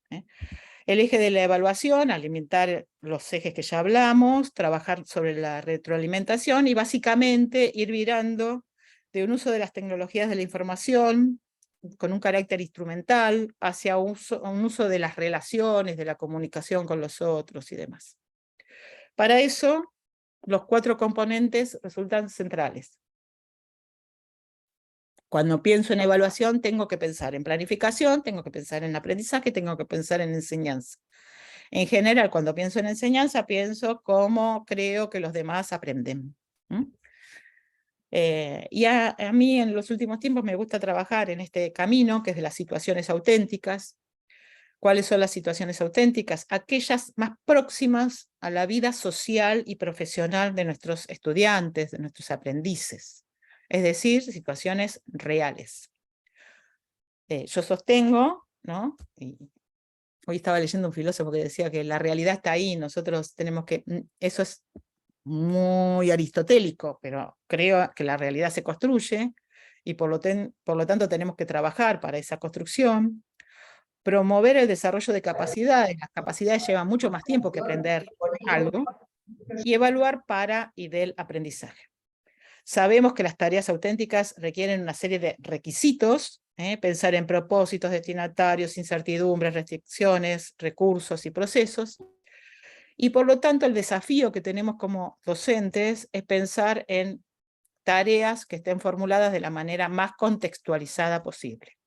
El eje de la evaluación, alimentar los ejes que ya hablamos, trabajar sobre la retroalimentación y básicamente ir virando de un uso de las tecnologías de la información con un carácter instrumental hacia un uso de las relaciones, de la comunicación con los otros y demás. Para eso, los 4 componentes resultan centrales. Cuando pienso en evaluación, tengo que pensar en planificación, tengo que pensar en aprendizaje, tengo que pensar en enseñanza. En general, cuando pienso en enseñanza, pienso cómo creo que los demás aprenden. Y a mí en los últimos tiempos me gusta trabajar en este camino, que es de las situaciones auténticas, ¿Cuáles son las situaciones auténticas? Aquellas más próximas a la vida social y profesional de nuestros estudiantes, de nuestros aprendices. Es decir, situaciones reales. Yo sostengo, ¿no? Y hoy estaba leyendo un filósofo que decía que la realidad está ahí, nosotros tenemos que... Eso es muy aristotélico, pero creo que la realidad se construye y por lo tanto tenemos que trabajar para esa construcción. Promover el desarrollo de capacidades. Las capacidades llevan mucho más tiempo que aprender algo. Y evaluar para y del aprendizaje. Sabemos que las tareas auténticas requieren una serie de requisitos, pensar en propósitos, destinatarios, incertidumbres, restricciones, recursos y procesos. Y por lo tanto el desafío que tenemos como docentes es pensar en tareas que estén formuladas de la manera más contextualizada posible,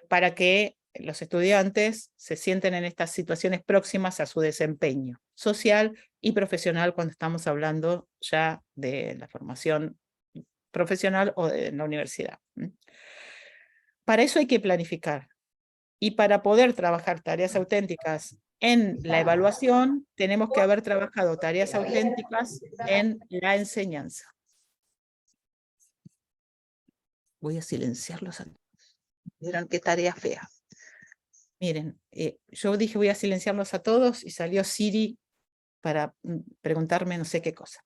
para que los estudiantes se sienten en estas situaciones próximas a su desempeño social y profesional cuando estamos hablando ya de la formación profesional o de la universidad. Para eso hay que planificar. Y para poder trabajar tareas auténticas en la evaluación, tenemos que haber trabajado tareas auténticas en la enseñanza. Voy a silenciarlos a todos. Vieron qué tarea fea. Miren, yo dije voy a silenciarlos a todos y salió Siri para preguntarme no sé qué cosa.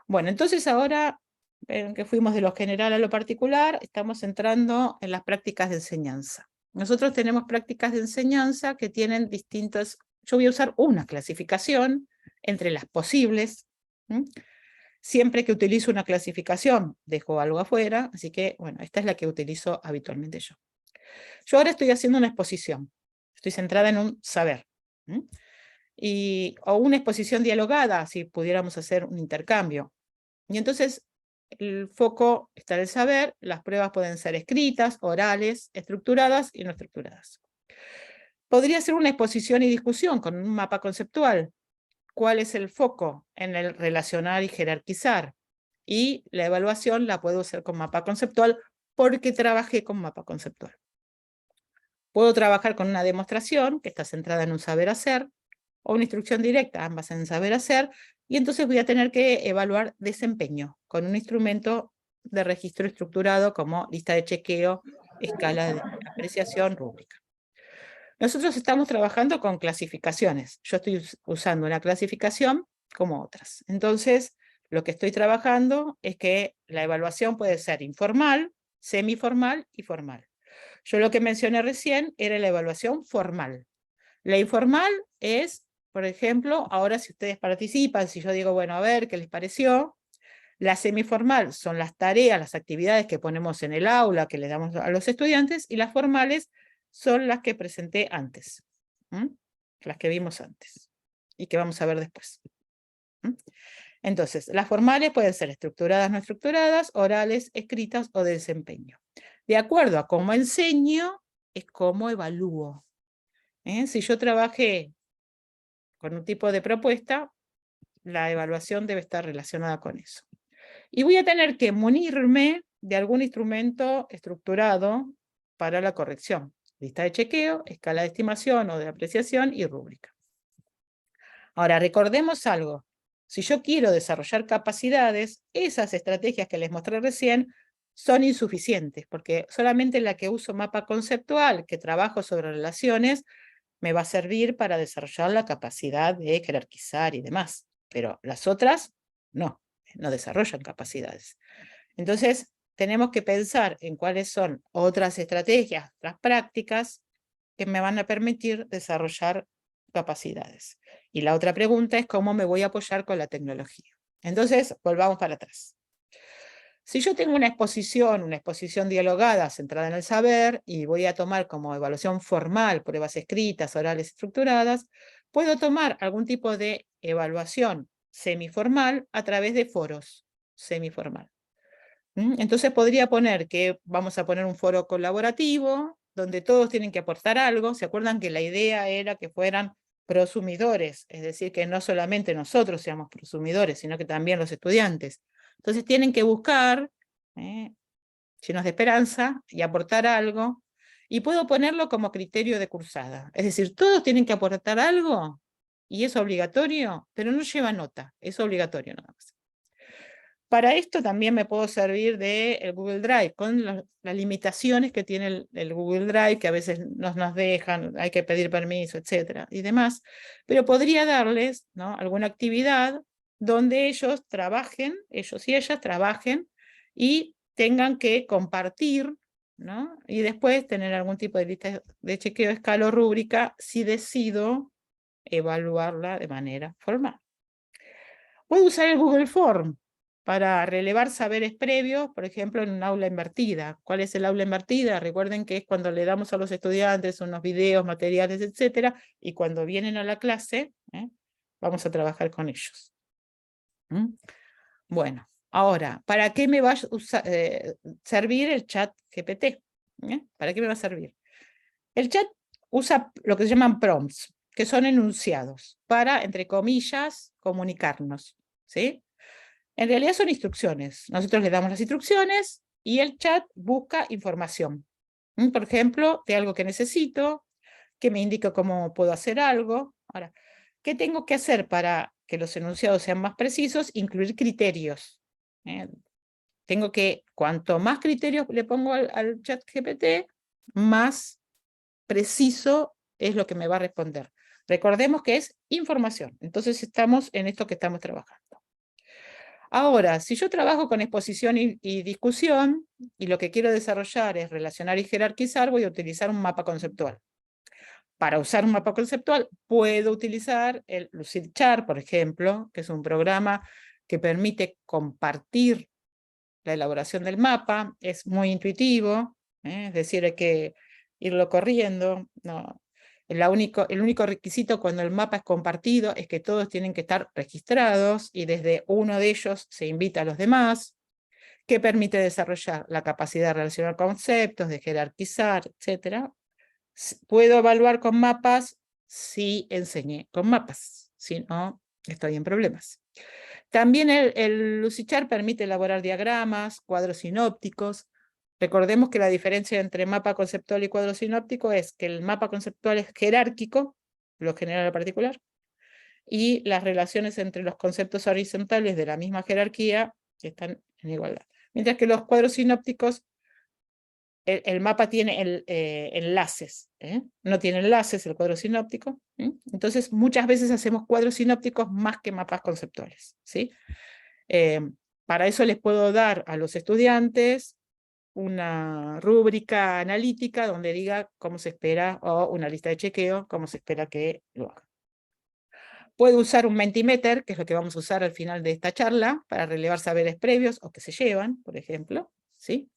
Bueno, entonces ahora que fuimos de lo general a lo particular, estamos entrando en las prácticas de enseñanza. Nosotros tenemos prácticas de enseñanza que tienen distintas... Yo voy a usar una clasificación entre las posibles. Siempre que utilizo una clasificación, dejo algo afuera, así que, bueno, esta es la que utilizo habitualmente yo. Yo ahora estoy haciendo una exposición, estoy centrada en un saber, o una exposición dialogada, si pudiéramos hacer un intercambio. Y entonces el foco está en el saber, las pruebas pueden ser escritas, orales, estructuradas y no estructuradas. Podría ser una exposición y discusión con un mapa conceptual. ¿Cuál es el foco? En el relacionar y jerarquizar. Y la evaluación la puedo hacer con mapa conceptual porque trabajé con mapa conceptual. Puedo trabajar con una demostración que está centrada en un saber hacer, o una instrucción directa, ambas en saber hacer, y entonces voy a tener que evaluar desempeño con un instrumento de registro estructurado como lista de chequeo, escala de apreciación, rúbrica. Nosotros estamos trabajando con clasificaciones. Yo estoy usando una clasificación como otras. Entonces, lo que estoy trabajando es que la evaluación puede ser informal, semiformal y formal. Yo lo que mencioné recién era la evaluación formal. La informal es, por ejemplo, ahora si ustedes participan, si yo digo, bueno, a ver, ¿qué les pareció? La semiformal son las tareas, las actividades que ponemos en el aula, que le damos a los estudiantes, y las formales son las que presenté antes, las que vimos antes, y que vamos a ver después. Entonces, las formales pueden ser estructuradas, no estructuradas, orales, escritas o de desempeño. De acuerdo a cómo enseño, es cómo evalúo. Si yo trabajé con un tipo de propuesta, la evaluación debe estar relacionada con eso. Y voy a tener que munirme de algún instrumento estructurado para la corrección. Lista de chequeo, escala de estimación o de apreciación y rúbrica. Ahora, recordemos algo. Si yo quiero desarrollar capacidades, esas estrategias que les mostré recién son insuficientes, porque solamente la que uso mapa conceptual, que trabajo sobre relaciones, me va a servir para desarrollar la capacidad de jerarquizar y demás. Pero las otras, no desarrollan capacidades. Entonces, tenemos que pensar en cuáles son otras estrategias, otras prácticas que me van a permitir desarrollar capacidades. Y la otra pregunta es cómo me voy a apoyar con la tecnología. Entonces, volvamos para atrás. Si yo tengo una exposición dialogada centrada en el saber y voy a tomar como evaluación formal pruebas escritas, orales, estructuradas, puedo tomar algún tipo de evaluación semiformal a través de foros semiformal. Entonces podría poner que vamos a poner un foro colaborativo donde todos tienen que aportar algo. ¿Se acuerdan que la idea era que fueran prosumidores? Es decir, que no solamente nosotros seamos prosumidores, sino que también los estudiantes. Entonces tienen que buscar, llenos de esperanza, y aportar algo. Y puedo ponerlo como criterio de cursada. Es decir, todos tienen que aportar algo, y es obligatorio, pero no lleva nota, es obligatorio nada más. Para esto también me puedo servir del Google Drive, con las limitaciones que tiene el Google Drive, que a veces nos dejan, hay que pedir permiso, etcétera, y demás. Pero podría darles, ¿no?, alguna actividad donde ellos trabajen, ellos y ellas trabajen, y tengan que compartir, ¿no?, y después tener algún tipo de lista de chequeo, escala o rúbrica, si decido evaluarla de manera formal. Puedo usar el Google Form para relevar saberes previos, por ejemplo, en un aula invertida. ¿Cuál es el aula invertida? Recuerden que es cuando le damos a los estudiantes unos videos, materiales, etcétera, y cuando vienen a la clase, vamos a trabajar con ellos. Bueno, ahora, ¿para qué me va a servir el chat GPT? ¿Para qué me va a servir? El chat usa lo que se llaman prompts, que son enunciados, para, entre comillas, comunicarnos, ¿sí? En realidad son instrucciones. Nosotros le damos las instrucciones y el chat busca información. Por ejemplo, de algo que necesito, que me indique cómo puedo hacer algo. Ahora, ¿qué tengo que hacer para que los enunciados sean más precisos? Incluir criterios. Tengo que, cuanto más criterios le pongo al chat GPT, más preciso es lo que me va a responder. Recordemos que es información. Entonces estamos en esto que estamos trabajando. Ahora, si yo trabajo con exposición y discusión, y lo que quiero desarrollar es relacionar y jerarquizar, voy a utilizar un mapa conceptual. Para usar un mapa conceptual, puedo utilizar el Lucidchart, por ejemplo, que es un programa que permite compartir la elaboración del mapa. Es muy intuitivo, es decir, hay que irlo corriendo. No. El único requisito cuando el mapa es compartido es que todos tienen que estar registrados y desde uno de ellos se invita a los demás, que permite desarrollar la capacidad de relacionar conceptos, de jerarquizar, etc. Puedo evaluar con mapas si enseñé con mapas, si no, estoy en problemas. También el Lucidchart permite elaborar diagramas, cuadros sinópticos. Recordemos que la diferencia entre mapa conceptual y cuadro sinóptico es que el mapa conceptual es jerárquico, lo general a particular, y las relaciones entre los conceptos horizontales de la misma jerarquía están en igualdad. Mientras que los cuadros sinópticos, el mapa tiene enlaces, no tiene enlaces el cuadro sinóptico. Entonces muchas veces hacemos cuadros sinópticos más que mapas conceptuales, ¿sí? Para eso les puedo dar a los estudiantes una rúbrica analítica donde diga cómo se espera, o una lista de chequeo, cómo se espera que lo haga. Puedo usar un Mentimeter, que es lo que vamos a usar al final de esta charla, para relevar saberes previos o que se llevan, por ejemplo, ¿sí?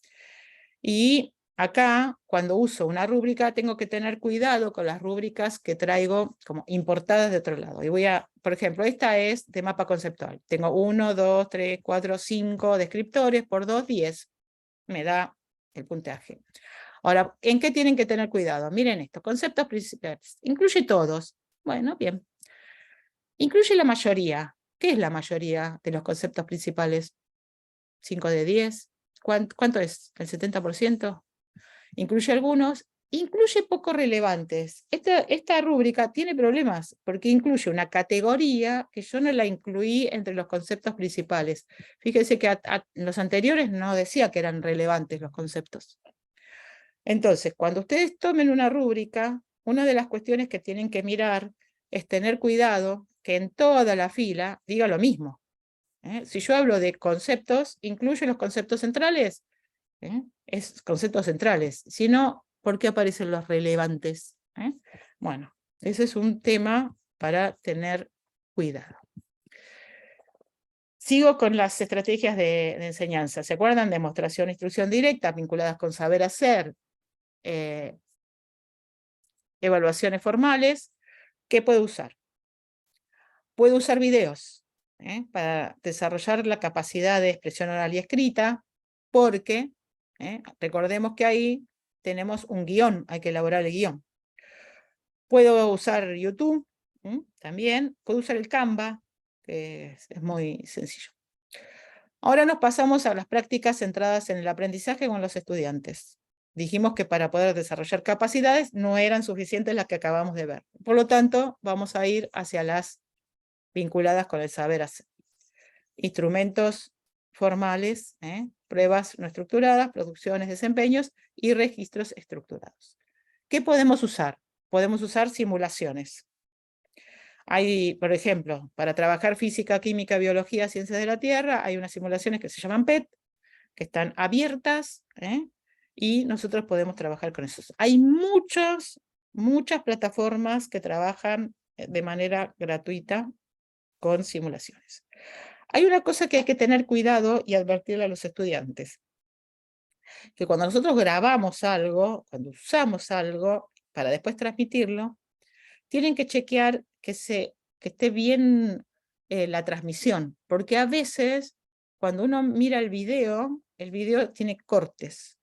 Y acá, cuando uso una rúbrica, tengo que tener cuidado con las rúbricas que traigo como importadas de otro lado. Y voy a, por ejemplo, esta es de mapa conceptual. Tengo 1, 2, 3, 4, 5 descriptores, por 2, 10. Me da el puntaje. Ahora, ¿en qué tienen que tener cuidado? Miren esto, conceptos principales. ¿Incluye todos? Bueno, bien. ¿Incluye la mayoría? ¿Qué es la mayoría de los conceptos principales? 5 de 10. ¿Cuánto es? ¿El 70%? Incluye algunos, incluye poco relevantes. Esta rúbrica tiene problemas porque incluye una categoría que yo no la incluí entre los conceptos principales. Fíjense que en los anteriores no decía que eran relevantes los conceptos. Entonces, cuando ustedes tomen una rúbrica, una de las cuestiones que tienen que mirar es tener cuidado que en toda la fila diga lo mismo. Si yo hablo de conceptos, ¿incluye los conceptos centrales? Es conceptos centrales. Si no, ¿por qué aparecen los relevantes? Bueno, ese es un tema para tener cuidado. Sigo con las estrategias de enseñanza. ¿Se acuerdan? Demostración, instrucción directa, vinculadas con saber hacer, evaluaciones formales. ¿Qué puedo usar? Puedo usar videos para desarrollar la capacidad de expresión oral y escrita, porque recordemos que ahí tenemos un guión, hay que elaborar el guión. Puedo usar YouTube, también. Puedo usar el Canva, que es muy sencillo. Ahora nos pasamos a las prácticas centradas en el aprendizaje con los estudiantes. dijimos que para poder desarrollar capacidades no eran suficientes las que acabamos de ver. Por lo tanto, vamos a ir hacia las vinculadas con el saber hacer. Instrumentos formales, pruebas no estructuradas, producciones, desempeños y registros estructurados. ¿Qué podemos usar? Podemos usar simulaciones. Hay, por ejemplo, para trabajar física, química, biología, ciencias de la Tierra, hay unas simulaciones que se llaman PET, que están abiertas, y nosotros podemos trabajar con eso. Hay muchas plataformas que trabajan de manera gratuita con simulaciones. Hay una cosa que hay que tener cuidado y advertirle a los estudiantes, que cuando nosotros grabamos algo, cuando usamos algo para después transmitirlo, tienen que chequear que esté bien la transmisión, porque a veces cuando uno mira el video tiene cortes,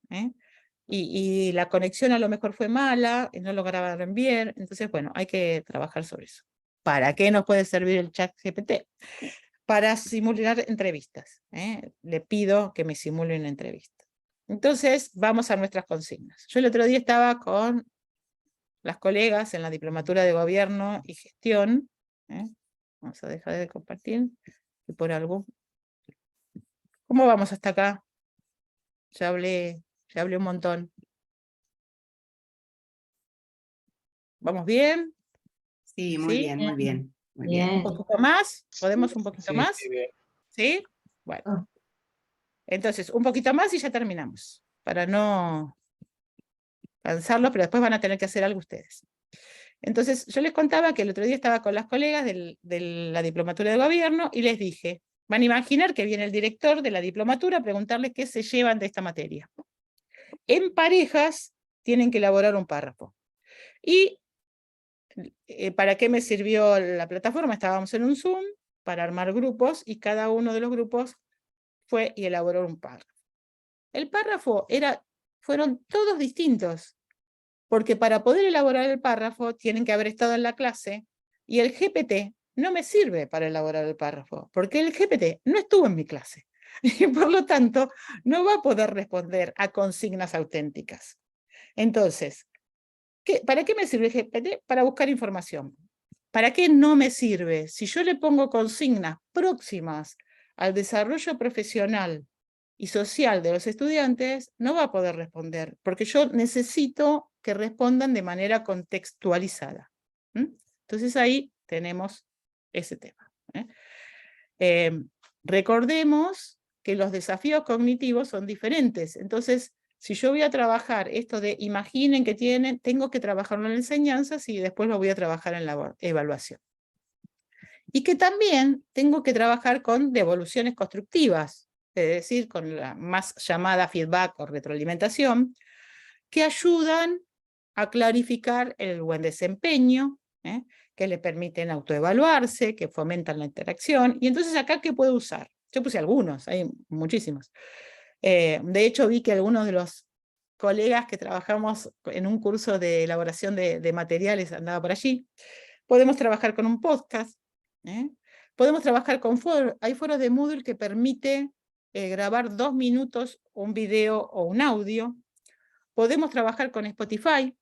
y la conexión a lo mejor fue mala, y no lo grabaron bien, entonces bueno, hay que trabajar sobre eso. ¿Para qué nos puede servir el ChatGPT? Para simular entrevistas. Le pido que me simule una entrevista. Entonces, vamos a nuestras consignas. Yo el otro día estaba con las colegas en la Diplomatura de Gobierno y Gestión. Vamos a dejar de compartir. Y por algo. ¿Cómo vamos hasta acá? Ya hablé un montón. ¿Vamos bien? Sí, muy bien, muy bien. Muy bien. ¿Un poquito más? ¿Podemos un poquito más? Sí, bien. ¿Sí? Bueno. Entonces, un poquito más y ya terminamos. Para no cansarlos, pero después van a tener que hacer algo ustedes. Entonces, yo les contaba que el otro día estaba con las colegas de la Diplomatura de Gobierno y les dije, van a imaginar que viene el director de la diplomatura a preguntarles qué se llevan de esta materia. En parejas tienen que elaborar un párrafo. Y ¿para qué me sirvió la plataforma? Estábamos en un Zoom para armar grupos y cada uno de los grupos fue y elaboró un párrafo. El párrafo fueron todos distintos, porque para poder elaborar el párrafo tienen que haber estado en la clase y el GPT no me sirve para elaborar el párrafo, porque el GPT no estuvo en mi clase y por lo tanto no va a poder responder a consignas auténticas. Entonces, ¿para qué me sirve el GPT? Para buscar información. ¿Para qué no me sirve? Si yo le pongo consignas próximas al desarrollo profesional y social de los estudiantes, no va a poder responder, porque yo necesito que respondan de manera contextualizada. Entonces ahí tenemos ese tema. Recordemos que los desafíos cognitivos son diferentes, entonces si yo voy a trabajar esto de imaginen que tengo que trabajarlo en la enseñanza y después lo voy a trabajar en la evaluación. Y que también tengo que trabajar con devoluciones constructivas, es decir, con la más llamada feedback o retroalimentación, que ayudan a clarificar el buen desempeño, que le permiten autoevaluarse, que fomentan la interacción. Y entonces acá, ¿qué puedo usar? Yo puse algunos, hay muchísimos. De hecho, vi que algunos de los colegas que trabajamos en un curso de elaboración de materiales andaba por allí. Podemos trabajar con un podcast. Podemos trabajar con foros. Hay foros de Moodle que permite grabar 2 minutos un video o un audio. Podemos trabajar con Spotify.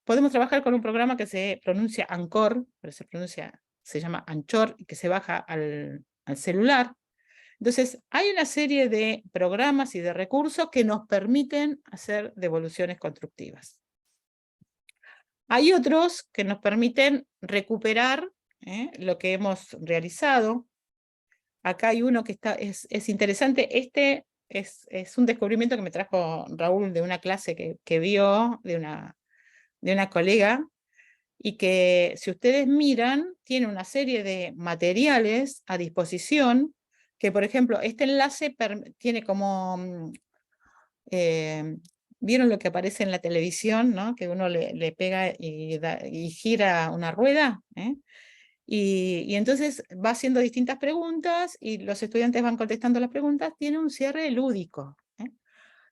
Podemos trabajar con un programa que se pronuncia Anchor, pero se llama Anchor, y que se baja al celular. Entonces, hay una serie de programas y de recursos que nos permiten hacer devoluciones constructivas. Hay otros que nos permiten recuperar lo que hemos realizado. Acá hay uno que es interesante. Este es un descubrimiento que me trajo Raúl de una clase que vio de una colega, y que si ustedes miran, tiene una serie de materiales a disposición, que por ejemplo, este enlace tiene como, ¿vieron lo que aparece en la televisión, ¿no? Que uno le pega y gira una rueda? Y entonces va haciendo distintas preguntas, y los estudiantes van contestando las preguntas, tiene un cierre lúdico.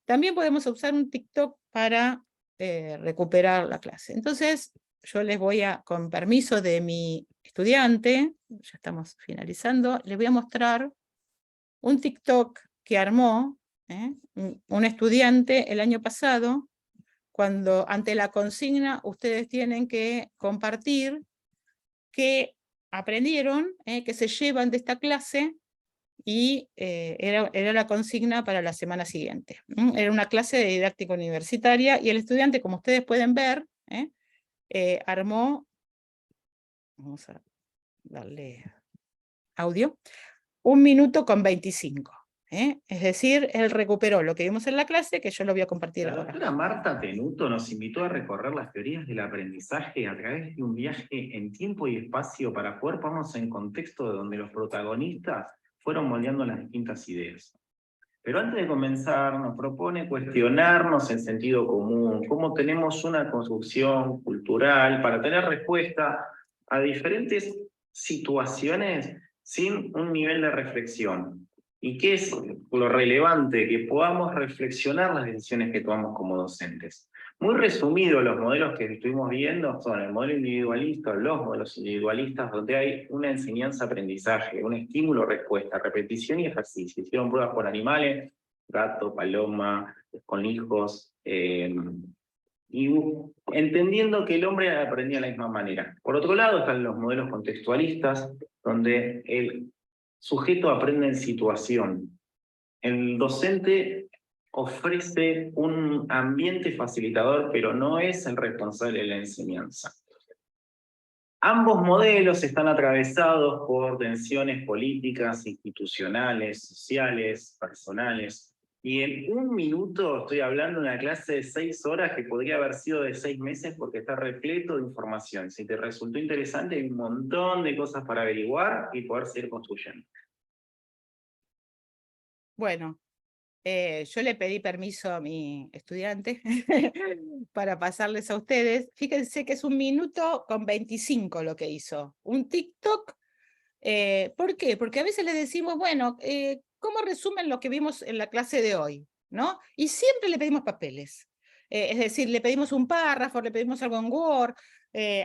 También podemos usar un TikTok para recuperar la clase. Entonces, yo les voy con permiso de mi estudiante, ya estamos finalizando, les voy a mostrar un TikTok que armó Un estudiante el año pasado, cuando ante la consigna ustedes tienen que compartir qué aprendieron, qué se llevan de esta clase, y era la consigna para la semana siguiente. Era una clase de didáctica universitaria, y el estudiante, como ustedes pueden ver, armó, vamos a darle audio, 1 minuto con 25. Es decir, él recuperó lo que vimos en la clase, que yo lo voy a compartir ahora. La doctora Marta Tenuto nos invitó a recorrer las teorías del aprendizaje a través de un viaje en tiempo y espacio para poder ponernos en contexto de donde los protagonistas fueron moldeando las distintas ideas. Pero antes de comenzar, nos propone cuestionarnos el sentido común, cómo tenemos una construcción cultural para tener respuesta a diferentes situaciones sin un nivel de reflexión. ¿Y qué es lo relevante? Que podamos reflexionar las decisiones que tomamos como docentes. Muy resumido, los modelos que estuvimos viendo son el modelo individualista, los modelos individualistas, donde hay una enseñanza-aprendizaje, un estímulo-respuesta, repetición y ejercicio. Hicieron pruebas con animales, gato, paloma, con hijos, y entendiendo que el hombre aprendía de la misma manera. Por otro lado están los modelos contextualistas, donde el sujeto aprende en situación. El docente ofrece un ambiente facilitador, pero no es el responsable de la enseñanza. Ambos modelos están atravesados por tensiones políticas, institucionales, sociales, personales. Y en 1 minuto estoy hablando de una clase de 6 horas que podría haber sido de 6 meses porque está repleto de información. Si te resultó interesante, hay un montón de cosas para averiguar y poder seguir construyendo. Bueno, yo le pedí permiso a mi estudiante para pasarles a ustedes. Fíjense que es 1 minuto con 25 lo que hizo. Un TikTok. ¿Por qué? Porque a veces le decimos, bueno, ¿cómo resumen lo que vimos en la clase de hoy? ¿No? Y siempre le pedimos papeles. Es decir, le pedimos un párrafo, le pedimos algo en Word,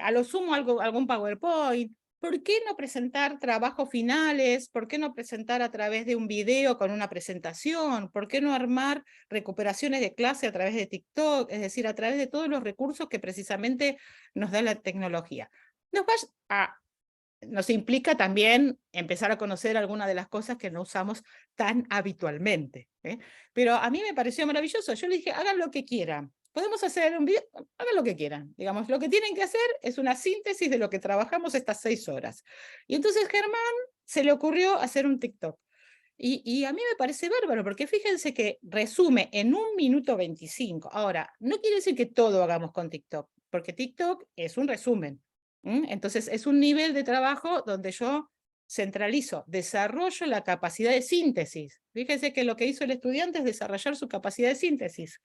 a lo sumo algún PowerPoint. ¿Por qué no presentar trabajos finales? ¿Por qué no presentar a través de un video con una presentación? ¿Por qué no armar recuperaciones de clase a través de TikTok? Es decir, a través de todos los recursos que precisamente nos da la tecnología. Nos implica también empezar a conocer algunas de las cosas que no usamos tan habitualmente. Pero a mí me pareció maravilloso. Yo le dije, hagan lo que quieran. Podemos hacer un video, hagan lo que quieran. Digamos, lo que tienen que hacer es una síntesis de lo que trabajamos estas 6 horas. Y entonces Germán se le ocurrió hacer un TikTok. Y a mí me parece bárbaro, porque fíjense que resume en 1 minuto 25. Ahora, no quiere decir que todo hagamos con TikTok, porque TikTok es un resumen. Entonces es un nivel de trabajo donde yo centralizo, desarrollo la capacidad de síntesis. Fíjense que lo que hizo el estudiante es desarrollar su capacidad de síntesis.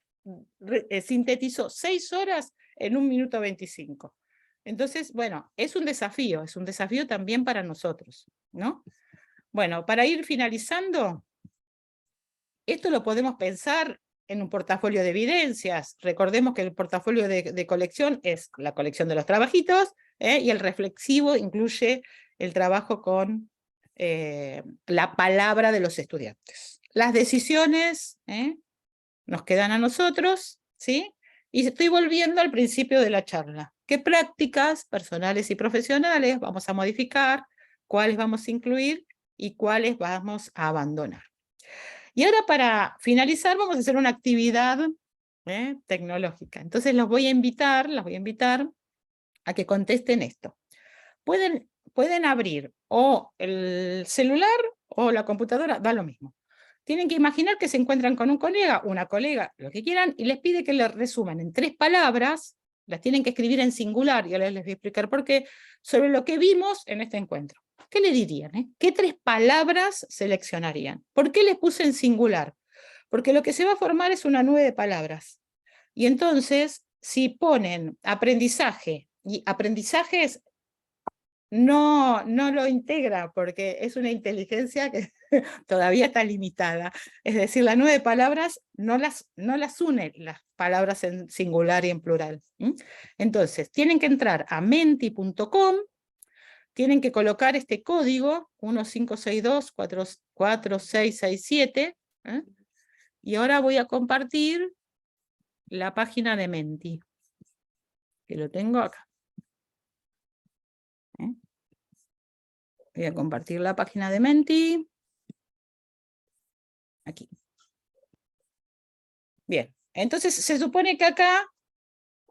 Sintetizó 6 horas en 1 minuto 25. Entonces, bueno, es un desafío también para nosotros, ¿no? Bueno, para ir finalizando, esto lo podemos pensar en un portafolio de evidencias. Recordemos que el portafolio de colección es la colección de los trabajitos, y el reflexivo incluye el trabajo con la palabra de los estudiantes. Las decisiones nos quedan a nosotros, ¿sí? Y estoy volviendo al principio de la charla. ¿Qué prácticas personales y profesionales vamos a modificar? ¿Cuáles vamos a incluir? Y cuáles vamos a abandonar. Y ahora, para finalizar, vamos a hacer una actividad tecnológica. Entonces las voy a invitar a que contesten esto. Pueden abrir o el celular o la computadora, da lo mismo. Tienen que imaginar que se encuentran con un colega, una colega, lo que quieran, y les pide que les resuman en 3 palabras, las tienen que escribir en singular, y ahora les voy a explicar por qué, sobre lo que vimos en este encuentro. ¿Qué le dirían? ¿Qué 3 palabras seleccionarían? ¿Por qué les puse en singular? Porque lo que se va a formar es una nube de palabras. Y entonces, si ponen aprendizaje, y aprendizaje no lo integra, porque es una inteligencia que todavía está limitada. Es decir, la nube de palabras no las une las palabras en singular y en plural. Entonces, tienen que entrar a menti.com, tienen que colocar este código, 1562-4667, Y ahora voy a compartir la página de Menti, que lo tengo acá. Voy a compartir la página de Menti. Aquí. Bien, entonces se supone que acá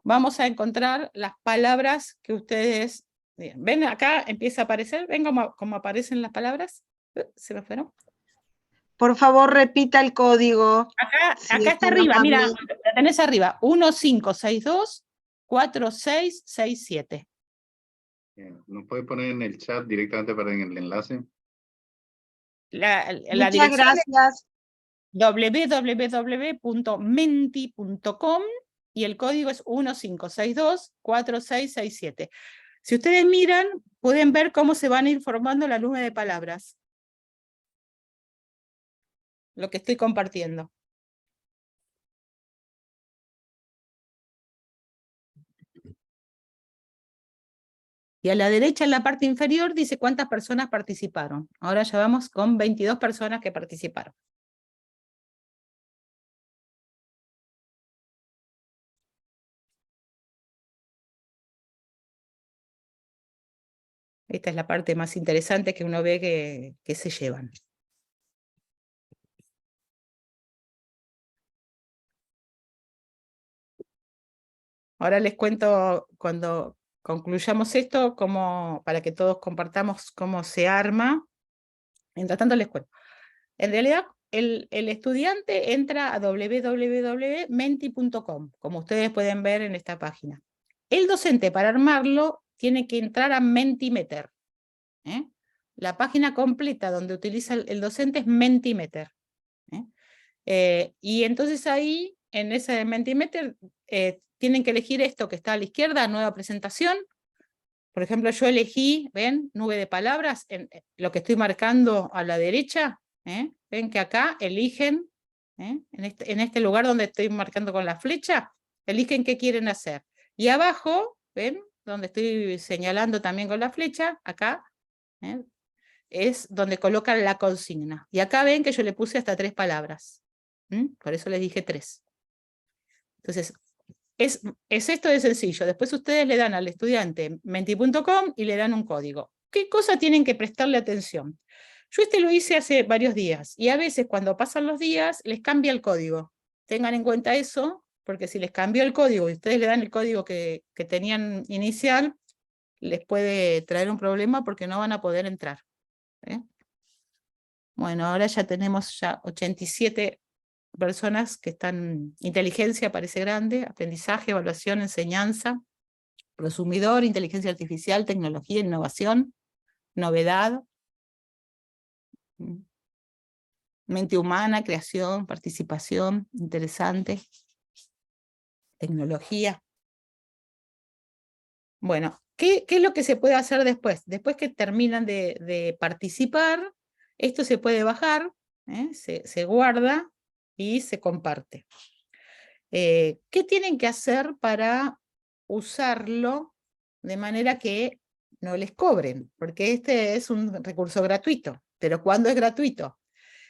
vamos a encontrar las palabras que ustedes... ¿Ven? Acá empieza a aparecer. ¿Ven cómo aparecen las palabras? ¿Se me fueron? Por favor, repita el código. Acá, Si acá es está tan arriba, amable. mira, la tenés arriba. 1562-4667. ¿Nos puede poner en el chat directamente para el enlace? La Muchas dirección gracias. es www.menti.com y el código es 1562-4667. Si ustedes miran, pueden ver cómo se van a ir formando la nube de palabras. Lo que estoy compartiendo. Y a la derecha, en la parte inferior, dice cuántas personas participaron. Ahora ya vamos con 22 personas que participaron. Esta es la parte más interesante que uno ve que se llevan. Ahora les cuento, cuando concluyamos esto, para que todos compartamos cómo se arma. Mientras tanto les cuento. En realidad, el estudiante entra a www.menti.com, como ustedes pueden ver en esta página. El docente, para armarlo, tiene que entrar a Mentimeter. La página completa donde utiliza el docente es Mentimeter. Y entonces ahí, en ese Mentimeter, tienen que elegir esto que está a la izquierda, nueva presentación. Por ejemplo, yo elegí, ¿ven? Nube de palabras, lo que estoy marcando a la derecha. Ven que acá eligen, en este lugar donde estoy marcando con la flecha, eligen qué quieren hacer. Y abajo, ¿ven? Donde estoy señalando también con la flecha, acá, es donde colocan la consigna. Y acá ven que yo le puse hasta 3 palabras. Por eso les dije 3. Entonces, es esto de sencillo. Después ustedes le dan al estudiante menti.com y le dan un código. ¿Qué cosa tienen que prestarle atención? Yo lo hice hace varios días, y a veces cuando pasan los días les cambia el código. Tengan en cuenta eso, porque si les cambió el código y ustedes le dan el código que tenían inicial, les puede traer un problema porque no van a poder entrar. Bueno, ahora ya tenemos 87 personas que están, inteligencia parece grande, aprendizaje, evaluación, enseñanza, prosumidor, inteligencia artificial, tecnología, innovación, novedad, mente humana, creación, participación, interesante, tecnología. Bueno, ¿qué es lo que se puede hacer después? Después que terminan de participar, esto se puede bajar, se guarda y se comparte. ¿Qué tienen que hacer para usarlo de manera que no les cobren? Porque este es un recurso gratuito, pero ¿cuándo es gratuito?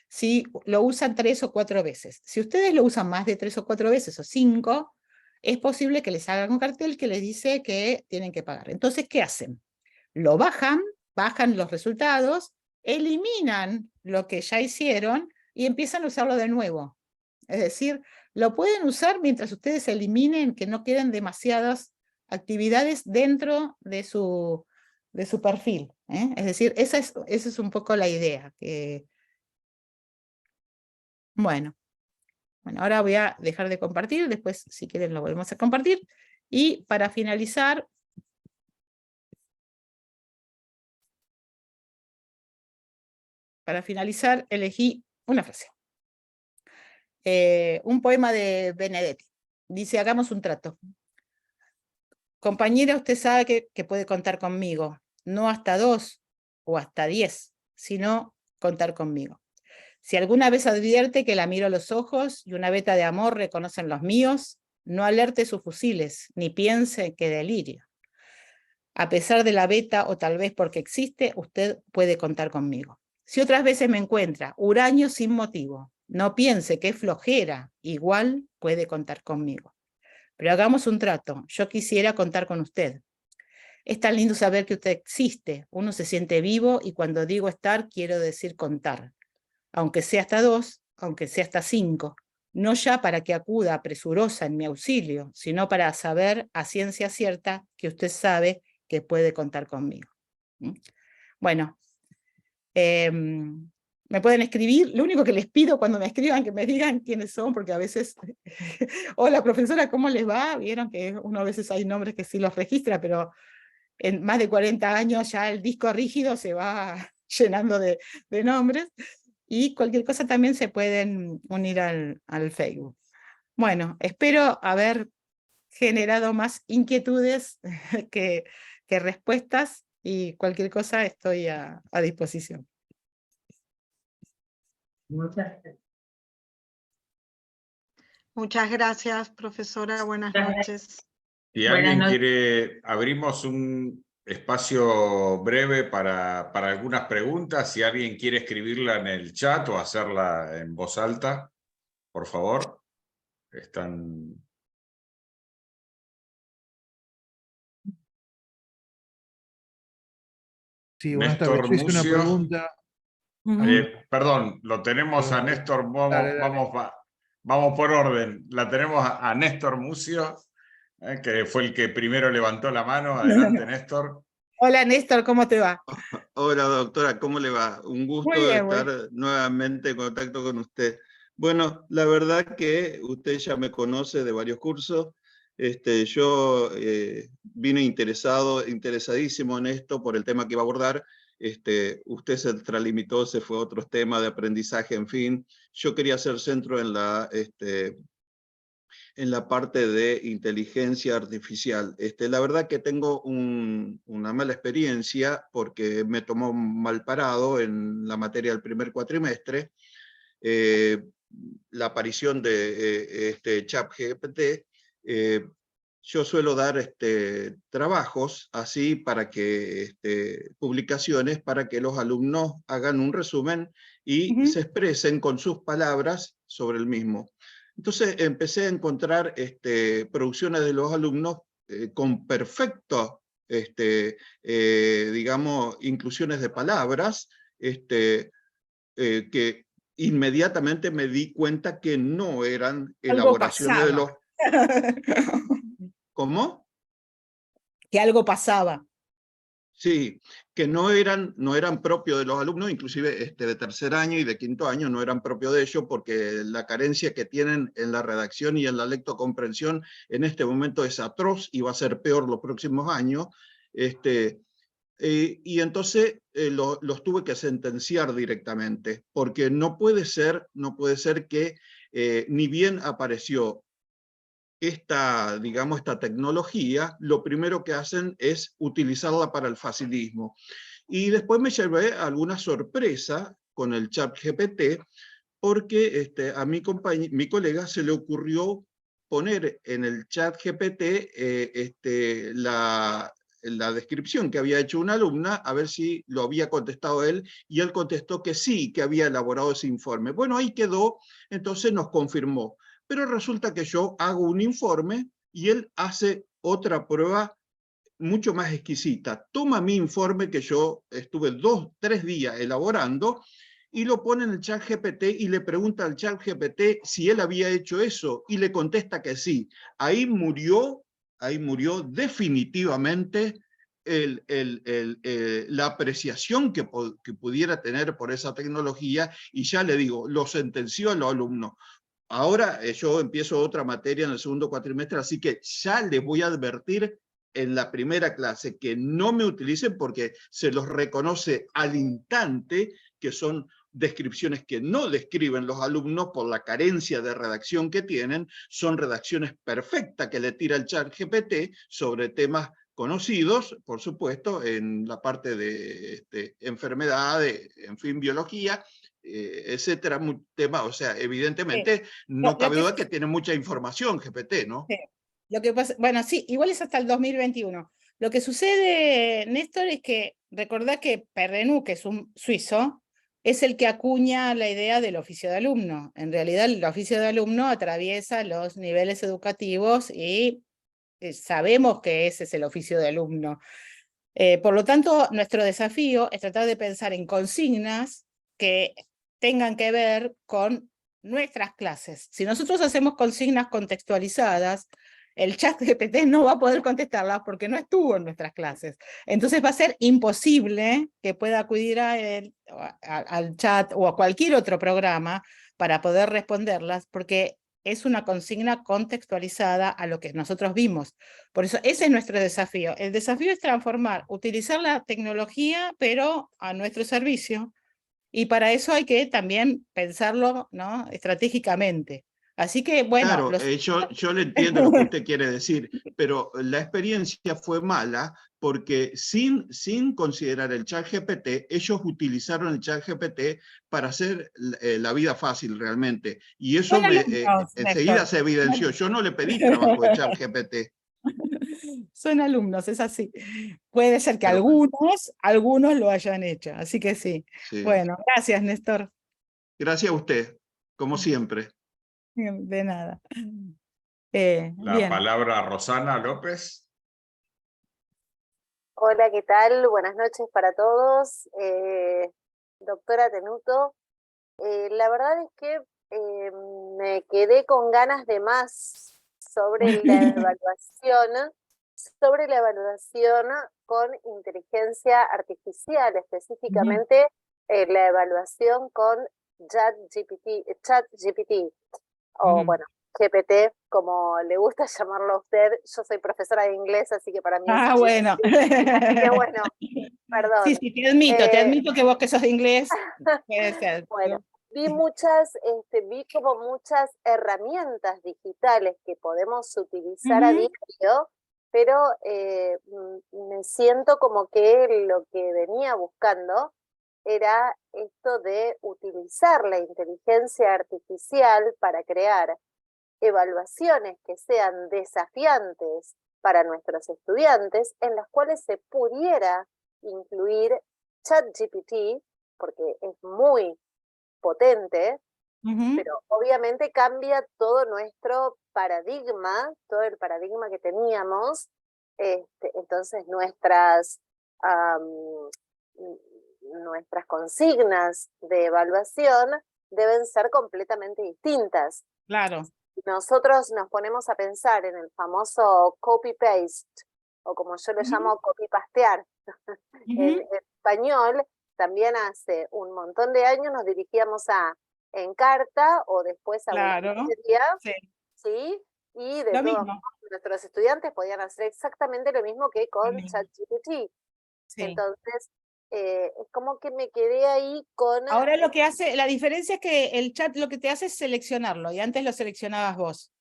Si lo usan 3 o 4 veces. Si ustedes lo usan más de 3 o 4 veces o 5, es posible que les hagan un cartel que les dice que tienen que pagar. Entonces, ¿qué hacen? Lo bajan los resultados, eliminan lo que ya hicieron y empiezan a usarlo de nuevo. Es decir, lo pueden usar mientras ustedes eliminen, que no queden demasiadas actividades dentro de su perfil. Es decir, esa es un poco la idea. Bueno, ahora voy a dejar de compartir, después si quieren lo volvemos a compartir. Y para finalizar, elegí una frase. Un poema de Benedetti. Dice, hagamos un trato. Compañera, usted sabe que puede contar conmigo. No hasta 2 o hasta 10, sino contar conmigo. Si alguna vez advierte que la miro a los ojos y una veta de amor reconocen los míos, no alerte sus fusiles, ni piense que delirio. A pesar de la veta, o tal vez porque existe, usted puede contar conmigo. Si otras veces me encuentra huraño sin motivo, No piense que es flojera, igual puede contar conmigo. Pero hagamos un trato, yo quisiera contar con usted. Es tan lindo saber que usted existe, uno se siente vivo y cuando digo estar quiero decir contar. Aunque sea hasta 2, aunque sea hasta 5, no ya para que acuda presurosa en mi auxilio, sino para saber a ciencia cierta que usted sabe que puede contar conmigo. Bueno, me pueden escribir, lo único que les pido cuando me escriban que me digan quiénes son, porque a veces, hola profesora, ¿cómo les va? Vieron que uno a veces hay nombres que sí los registra, pero en más de 40 años ya el disco rígido se va llenando de nombres, y cualquier cosa también se pueden unir al Facebook. Bueno, espero haber generado más inquietudes que respuestas, y cualquier cosa estoy a disposición. Muchas gracias, profesora. Buenas noches. Si alguien quiere, abrimos un espacio breve para algunas preguntas. Si alguien quiere escribirla en el chat o hacerla en voz alta, por favor. Están... Sí, buenas tardes. Yo hice una pregunta. Perdón, lo tenemos a Néstor. Vamos por orden. La tenemos a Néstor Mucio, que fue el que primero levantó la mano. Adelante, Néstor. Hola, Néstor, ¿cómo te va? Hola, doctora, ¿cómo le va? Un gusto estar nuevamente en contacto con usted. Bueno, la verdad que usted ya me conoce de varios cursos. Yo vine interesadísimo en esto por el tema que iba a abordar. Usted se extralimitó, se fue a otros temas de aprendizaje, en fin. Yo quería hacer centro en la parte de inteligencia artificial. La verdad que tengo una mala experiencia porque me tomó mal parado en la materia del primer cuatrimestre. La aparición de ChatGPT. Yo suelo dar trabajos así para que, publicaciones para que los alumnos hagan un resumen y se expresen con sus palabras sobre el mismo. Entonces empecé a encontrar producciones de los alumnos con perfecto, digamos, inclusiones de palabras, que inmediatamente me di cuenta que no eran elaboraciones de los... ¿Cómo? Que algo pasaba. Sí, que no eran propios de los alumnos, inclusive de tercer año y de quinto año no eran propios de ellos, porque la carencia que tienen en la redacción y en la lectocomprensión en este momento es atroz y va a ser peor los próximos años. Y entonces los tuve que sentenciar directamente, porque no puede ser que ni bien apareció esta tecnología, lo primero que hacen es utilizarla para el facilismo. Y después me llevé alguna sorpresa con el ChatGPT, porque a mi colega se le ocurrió poner en el ChatGPT la descripción que había hecho una alumna, a ver si lo había contestado él, y él contestó que sí, que había elaborado ese informe. Bueno, ahí quedó, entonces nos confirmó. Pero resulta que yo hago un informe y él hace otra prueba mucho más exquisita. Toma mi informe que yo estuve 2-3 días elaborando y lo pone en el ChatGPT y le pregunta al ChatGPT si él había hecho eso y le contesta que sí. Ahí murió definitivamente la apreciación que pudiera tener por esa tecnología, y ya le digo, lo sentenció a los alumnos. Ahora yo empiezo otra materia en el segundo cuatrimestre, así que ya les voy a advertir en la primera clase que no me utilicen, porque se los reconoce al instante que son descripciones que no describen los alumnos por la carencia de redacción que tienen. Son redacciones perfectas que le tira el ChatGPT sobre temas conocidos, por supuesto, en la parte de enfermedades, en fin, biología, etcétera, tema, o sea, evidentemente no cabe duda que tiene mucha información GPT, ¿no? Sí. Lo que pasa, bueno, sí, igual es hasta el 2021. Lo que sucede, Néstor, es que recordá que Perrenú, que es un suizo, es el que acuña la idea del oficio de alumno. En realidad el oficio de alumno atraviesa los niveles educativos y sabemos que ese es el oficio de alumno. Por lo tanto, nuestro desafío es tratar de pensar en consignas que tengan que ver con nuestras clases. Si nosotros hacemos consignas contextualizadas, el chat GPT no va a poder contestarlas porque no estuvo en nuestras clases. Entonces va a ser imposible que pueda acudir a él, al chat o a cualquier otro programa para poder responderlas, porque es una consigna contextualizada a lo que nosotros vimos. Por eso ese es nuestro desafío. El desafío es transformar, utilizar la tecnología, pero a nuestro servicio. Y para eso hay que también pensarlo, ¿no?, estratégicamente. Así que, bueno... Claro, yo le entiendo lo que usted quiere decir, pero la experiencia fue mala porque sin considerar el ChatGPT, ellos utilizaron el ChatGPT para hacer la vida fácil realmente. Y eso enseguida se evidenció. Yo no le pedí trabajo de ChatGPT. Son alumnos, es así. Puede ser que Pero, algunos lo hayan hecho, así que sí. sí. Bueno, gracias, Néstor. Gracias a usted, como siempre. De nada. La Bien. palabra a Rosana López. Hola, ¿qué tal? Buenas noches para todos. Doctora Tenuto, la verdad es que me quedé con ganas de más sobre la evaluación con inteligencia artificial, específicamente la evaluación con ChatGPT, o bueno, GPT, como le gusta llamarlo a usted. Yo soy profesora de inglés, así que para mí es bueno. Así que bueno, perdón. Sí, te admito que vos que sos de inglés, puede ser. Bueno, vi como muchas herramientas digitales que podemos utilizar a diario, pero me siento como que lo que venía buscando era esto de utilizar la inteligencia artificial para crear evaluaciones que sean desafiantes para nuestros estudiantes, en las cuales se pudiera incluir ChatGPT, porque es muy potente, pero obviamente cambia todo nuestro paradigma, todo el paradigma que teníamos. Entonces nuestras consignas de evaluación deben ser completamente distintas. Claro. Nosotros nos ponemos a pensar en el famoso copy-paste, o como yo le llamo copy-pastear. En español, también hace un montón de años nos dirigíamos a Encarta o después a Wikipedia, ¿sí? Y de todos modos, nuestros estudiantes podían hacer exactamente lo mismo que con ChatGPT. Entonces, es como que me quedé ahí con... Ahora lo que hace, la diferencia es que el chat lo que te hace es seleccionarlo, y antes lo seleccionabas vos.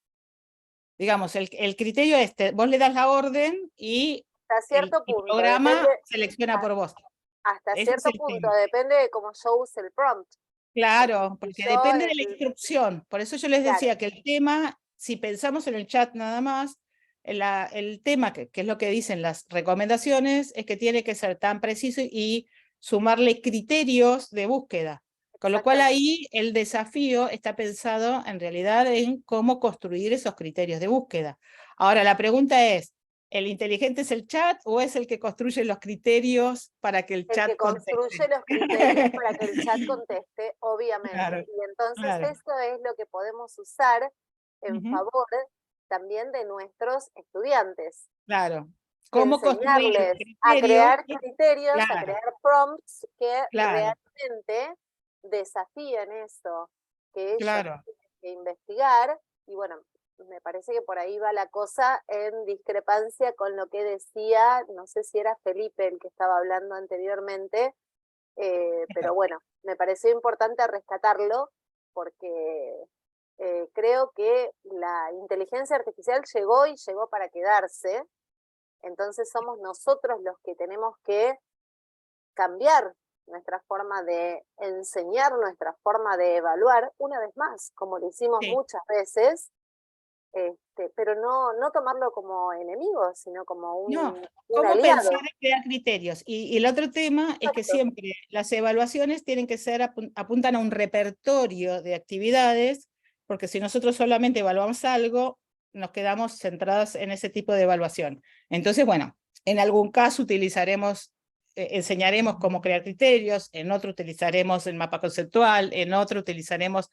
Digamos, el criterio vos le das la orden y hasta cierto punto, el programa selecciona por vos. Hasta cierto punto, depende de cómo yo use el prompt. Claro, porque depende de la instrucción. Por eso yo les decía que el tema, si pensamos en el chat nada más, el tema, que es lo que dicen las recomendaciones, es que tiene que ser tan preciso y sumarle criterios de búsqueda. Con lo cual ahí el desafío está pensado en realidad en cómo construir esos criterios de búsqueda. Ahora la pregunta es, ¿el inteligente es el chat o es el que construye los criterios para que el chat conteste? El que construye los criterios para que el chat conteste, obviamente. Y entonces eso es lo que podemos usar en favor también de nuestros estudiantes. Claro. ¿Cómo enseñarles a crear criterios, a crear prompts que realmente desafíen eso que ellos tienen que investigar. Y bueno, me parece que por ahí va la cosa, en discrepancia con lo que decía, no sé si era Felipe el que estaba hablando anteriormente, pero bueno, me pareció importante rescatarlo porque creo que la inteligencia artificial llegó y llegó para quedarse. Entonces somos nosotros los que tenemos que cambiar nuestra forma de enseñar, nuestra forma de evaluar, una vez más, como lo hicimos muchas veces, pero no tomarlo como enemigo, sino como un ¿cómo aliado. pensar en crear criterios? Y el otro tema es que siempre las evaluaciones tienen que ser, apuntan a un repertorio de actividades, porque si nosotros solamente evaluamos algo, nos quedamos centrados en ese tipo de evaluación. Entonces, bueno, en algún caso enseñaremos cómo crear criterios, en otro utilizaremos el mapa conceptual, en otro utilizaremos,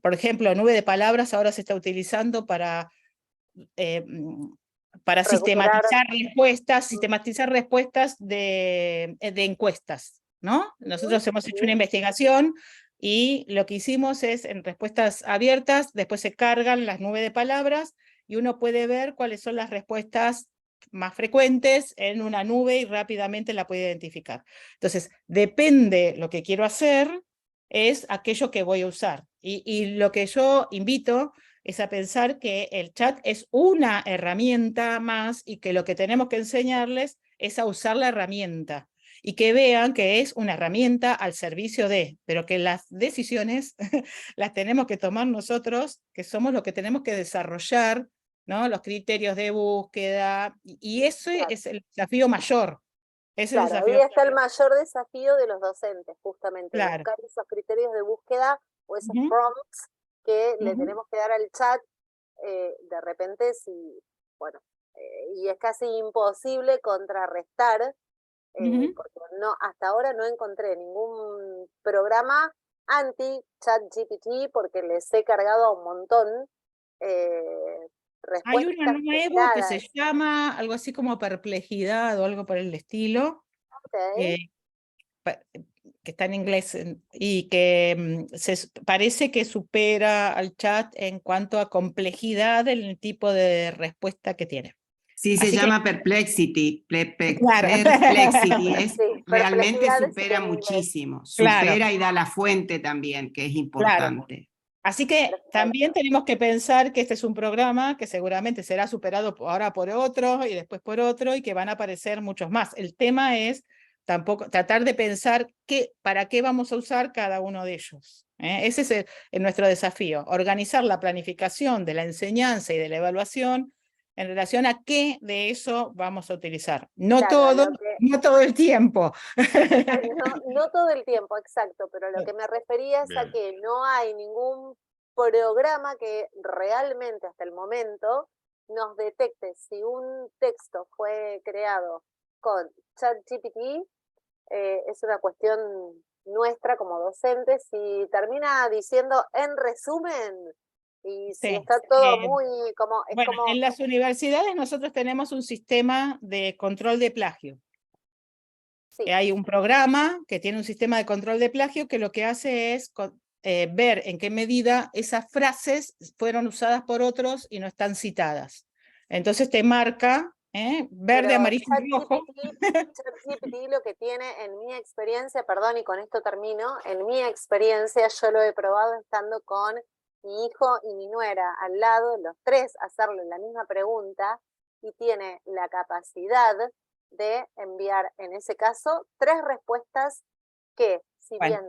por ejemplo, nube de palabras ahora se está utilizando para sistematizar respuestas de encuestas, ¿no? Nosotros hemos hecho una investigación y lo que hicimos es, en respuestas abiertas, después se cargan las nubes de palabras y uno puede ver cuáles son las respuestas más frecuentes en una nube y rápidamente la puede identificar. Entonces, depende lo que quiero hacer, es aquello que voy a usar. Y lo que yo invito es a pensar que el chat es una herramienta más y que lo que tenemos que enseñarles es a usar la herramienta y que vean que es una herramienta al servicio de, pero que las decisiones las tenemos que tomar nosotros, que somos los que tenemos que desarrollar, ¿no? Los criterios de búsqueda, y ese es el desafío mayor. Ahí está el mayor desafío de los docentes, justamente, buscar esos criterios de búsqueda o esos prompts que le tenemos que dar al chat, de repente, y es casi imposible contrarrestar, porque hasta ahora no encontré ningún programa anti-ChatGPT, porque les he cargado a un montón Hay uno nuevo que se llama algo así como perplejidad o algo por el estilo, que está en inglés y que parece que supera al chat en cuanto a complejidad del tipo de respuesta que tiene. Sí, se llama Perplexity. Perplexity, realmente supera muchísimo. Supera y da la fuente también, que es importante. Así que también tenemos que pensar que este es un programa que seguramente será superado ahora por otro y después por otro y que van a aparecer muchos más. El tema es tratar de pensar para qué vamos a usar cada uno de ellos. Ese es nuestro desafío, organizar la planificación de la enseñanza y de la evaluación en relación a qué de eso vamos a utilizar. No todo el tiempo. No todo el tiempo, exacto, pero lo que me refería es a que no hay ningún programa que realmente hasta el momento nos detecte si un texto fue creado con ChatGPT. Es una cuestión nuestra como docentes, si termina diciendo en resumen, y si está todo muy como... En las universidades nosotros tenemos un sistema de control de plagio. Hay un programa que tiene un sistema de control de plagio que lo que hace es ver en qué medida esas frases fueron usadas por otros y no están citadas. Entonces te marca verde, amarillo y rojo. ChatGPT lo que tiene, en mi experiencia, perdón, y con esto termino, en mi experiencia yo lo he probado estando con mi hijo y mi nuera al lado, los tres hacerle la misma pregunta, y tiene la capacidad de enviar, en ese caso, 3 respuestas que, si bien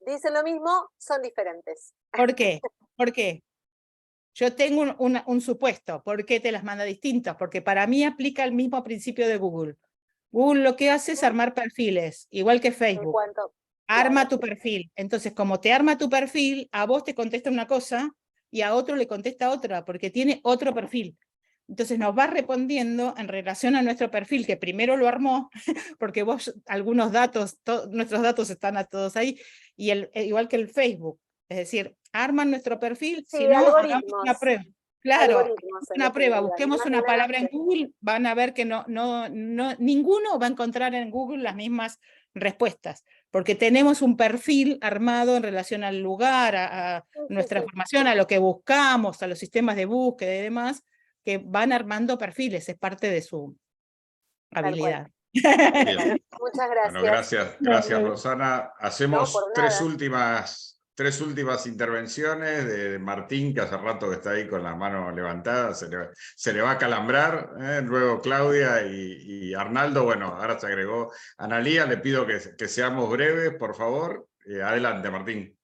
dicen lo mismo, son diferentes. ¿Por qué? ¿Por qué? Yo tengo un supuesto. ¿Por qué te las manda distintas? Porque para mí aplica el mismo principio de Google. Google lo que hace es armar perfiles, igual que Facebook. Arma tu perfil. Entonces, como te arma tu perfil, a vos te contesta una cosa y a otro le contesta otra, porque tiene otro perfil. Entonces nos va respondiendo en relación a nuestro perfil, que primero lo armó, porque vos, algunos datos, nuestros datos están a todos ahí, y igual que el Facebook. Es decir, arman nuestro perfil, si no, hagamos una prueba. Claro, una prueba, busquemos una palabra en Google, van a ver que ninguno va a encontrar en Google las mismas respuestas, porque tenemos un perfil armado en relación al lugar, a nuestra formación, a lo que buscamos, a los sistemas de búsqueda y demás, que van armando perfiles, es parte de su habilidad. Muchas gracias. Bueno, gracias Rosana. Hacemos tres últimas intervenciones de Martín, que hace rato que está ahí con la mano levantada, se le va a calambrar, luego Claudia y Arnaldo. Bueno, ahora se agregó Analía. Le pido que seamos breves, por favor. Adelante, Martín.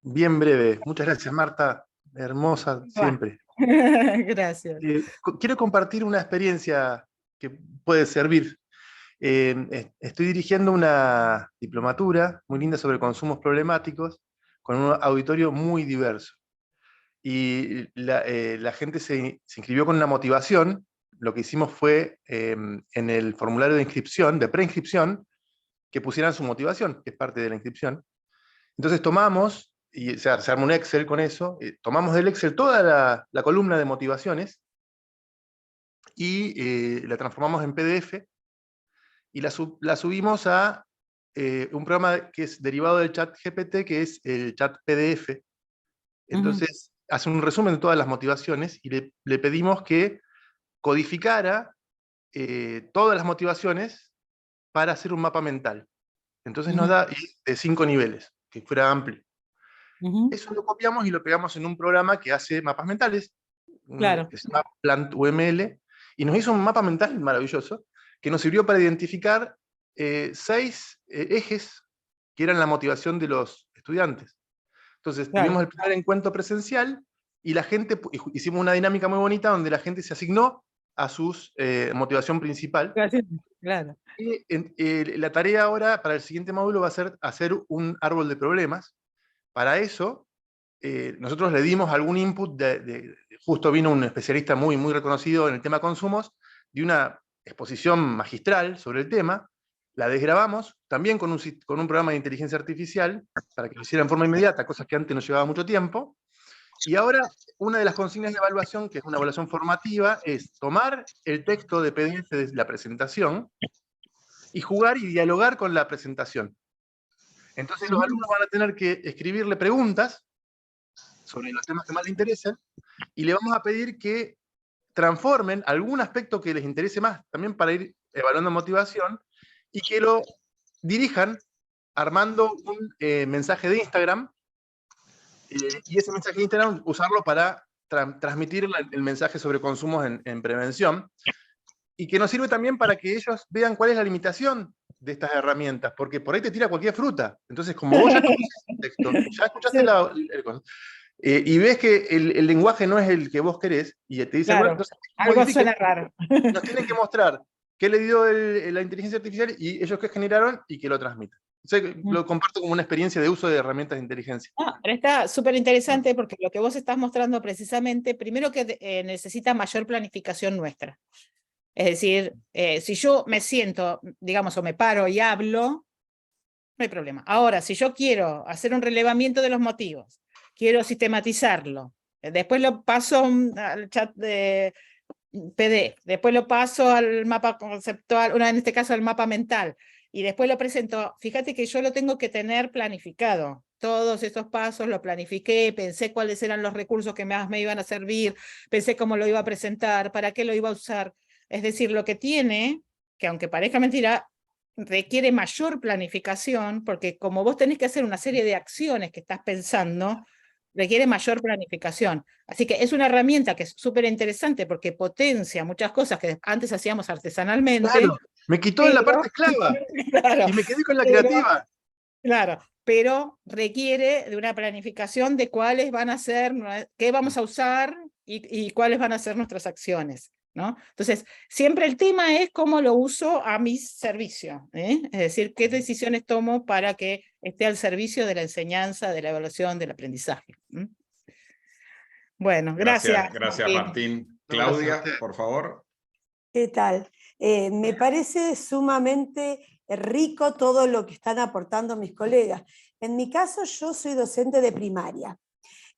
Bien breve. Muchas gracias, Marta. Hermosa siempre. Gracias. Quiero compartir una experiencia que puede servir. Estoy dirigiendo una diplomatura muy linda sobre consumos problemáticos, con un auditorio muy diverso. Y la gente se inscribió con una motivación. Lo que hicimos fue, en el formulario de inscripción, de preinscripción, que pusieran su motivación, que es parte de la inscripción. Entonces tomamos, y se armó un Excel con eso, tomamos del Excel toda la columna de motivaciones, y la transformamos en PDF, y la subimos a un programa que es derivado del chat GPT, que es el chat PDF. Entonces, hace un resumen de todas las motivaciones, y le pedimos que codificara todas las motivaciones para hacer un mapa mental. Entonces nos da de 5 niveles, que fuera amplio. Eso lo copiamos y lo pegamos en un programa que hace mapas mentales, Claro. que se llama PlantUML, y nos hizo un mapa mental maravilloso, que nos sirvió para identificar 6 ejes que eran la motivación de los estudiantes. Entonces, tuvimos el primer encuentro presencial, y la gente, hicimos una dinámica muy bonita donde la gente se asignó a su motivación principal. Claro. Y la tarea ahora, para el siguiente módulo, va a ser hacer un árbol de problemas. Para eso, nosotros le dimos algún input, justo vino un especialista muy, muy reconocido en el tema consumos, de una exposición magistral sobre el tema, la desgrabamos, también con un programa de inteligencia artificial, para que lo hiciera en forma inmediata, cosas que antes nos llevaba mucho tiempo. Y ahora, una de las consignas de evaluación, que es una evaluación formativa, es tomar el texto de PDF de la presentación, y jugar y dialogar con la presentación. Entonces los alumnos van a tener que escribirle preguntas sobre los temas que más les interesen, y le vamos a pedir que transformen algún aspecto que les interese más, también para ir evaluando motivación, y que lo dirijan armando un mensaje de Instagram, y ese mensaje de Instagram usarlo para transmitir el mensaje sobre consumos en prevención, y que nos sirve también para que ellos vean cuál es la limitación de estas herramientas, porque por ahí te tira cualquier fruta. Entonces, como vos ya conoces el texto, ya escuchaste y ves que el lenguaje no es el que vos querés, y te dice, Claro, bueno, entonces, algo suena raro. Nos tienen que mostrar qué le dio la inteligencia artificial, y ellos qué generaron, y que lo transmitan. Entonces, lo comparto como una experiencia de uso de herramientas de inteligencia. Pero está súper interesante, porque lo que vos estás mostrando precisamente, primero que necesita mayor planificación nuestra. Es decir, si yo me siento, digamos, o me paro y hablo, no hay problema. Ahora, si yo quiero hacer un relevamiento de los motivos, quiero sistematizarlo, después lo paso al chat de PDF, después lo paso al mapa conceptual, en este caso al mapa mental, y después lo presento. Fíjate que yo lo tengo que tener planificado. Todos estos pasos lo planifiqué, pensé cuáles eran los recursos que más me iban a servir, pensé cómo lo iba a presentar, para qué lo iba a usar. Es decir, lo que tiene, que aunque parezca mentira, requiere mayor planificación, porque como vos tenés que hacer una serie de acciones que estás pensando, requiere mayor planificación. Así que es una herramienta que es súper interesante, porque potencia muchas cosas que antes hacíamos artesanalmente. Claro, me quitó la parte esclava, claro, y me quedé con la creativa. Claro, pero requiere de una planificación de cuáles van a ser, qué vamos a usar y cuáles van a ser nuestras acciones, ¿no? Entonces, siempre el tema es cómo lo uso a mi servicio, ¿eh? Es decir, qué decisiones tomo para que esté al servicio de la enseñanza, de la evaluación, del aprendizaje. Bueno, gracias. Gracias, Martín. Claudia, por favor. ¿Qué tal? Me parece sumamente rico todo lo que están aportando mis colegas. En mi caso, yo soy docente de primaria,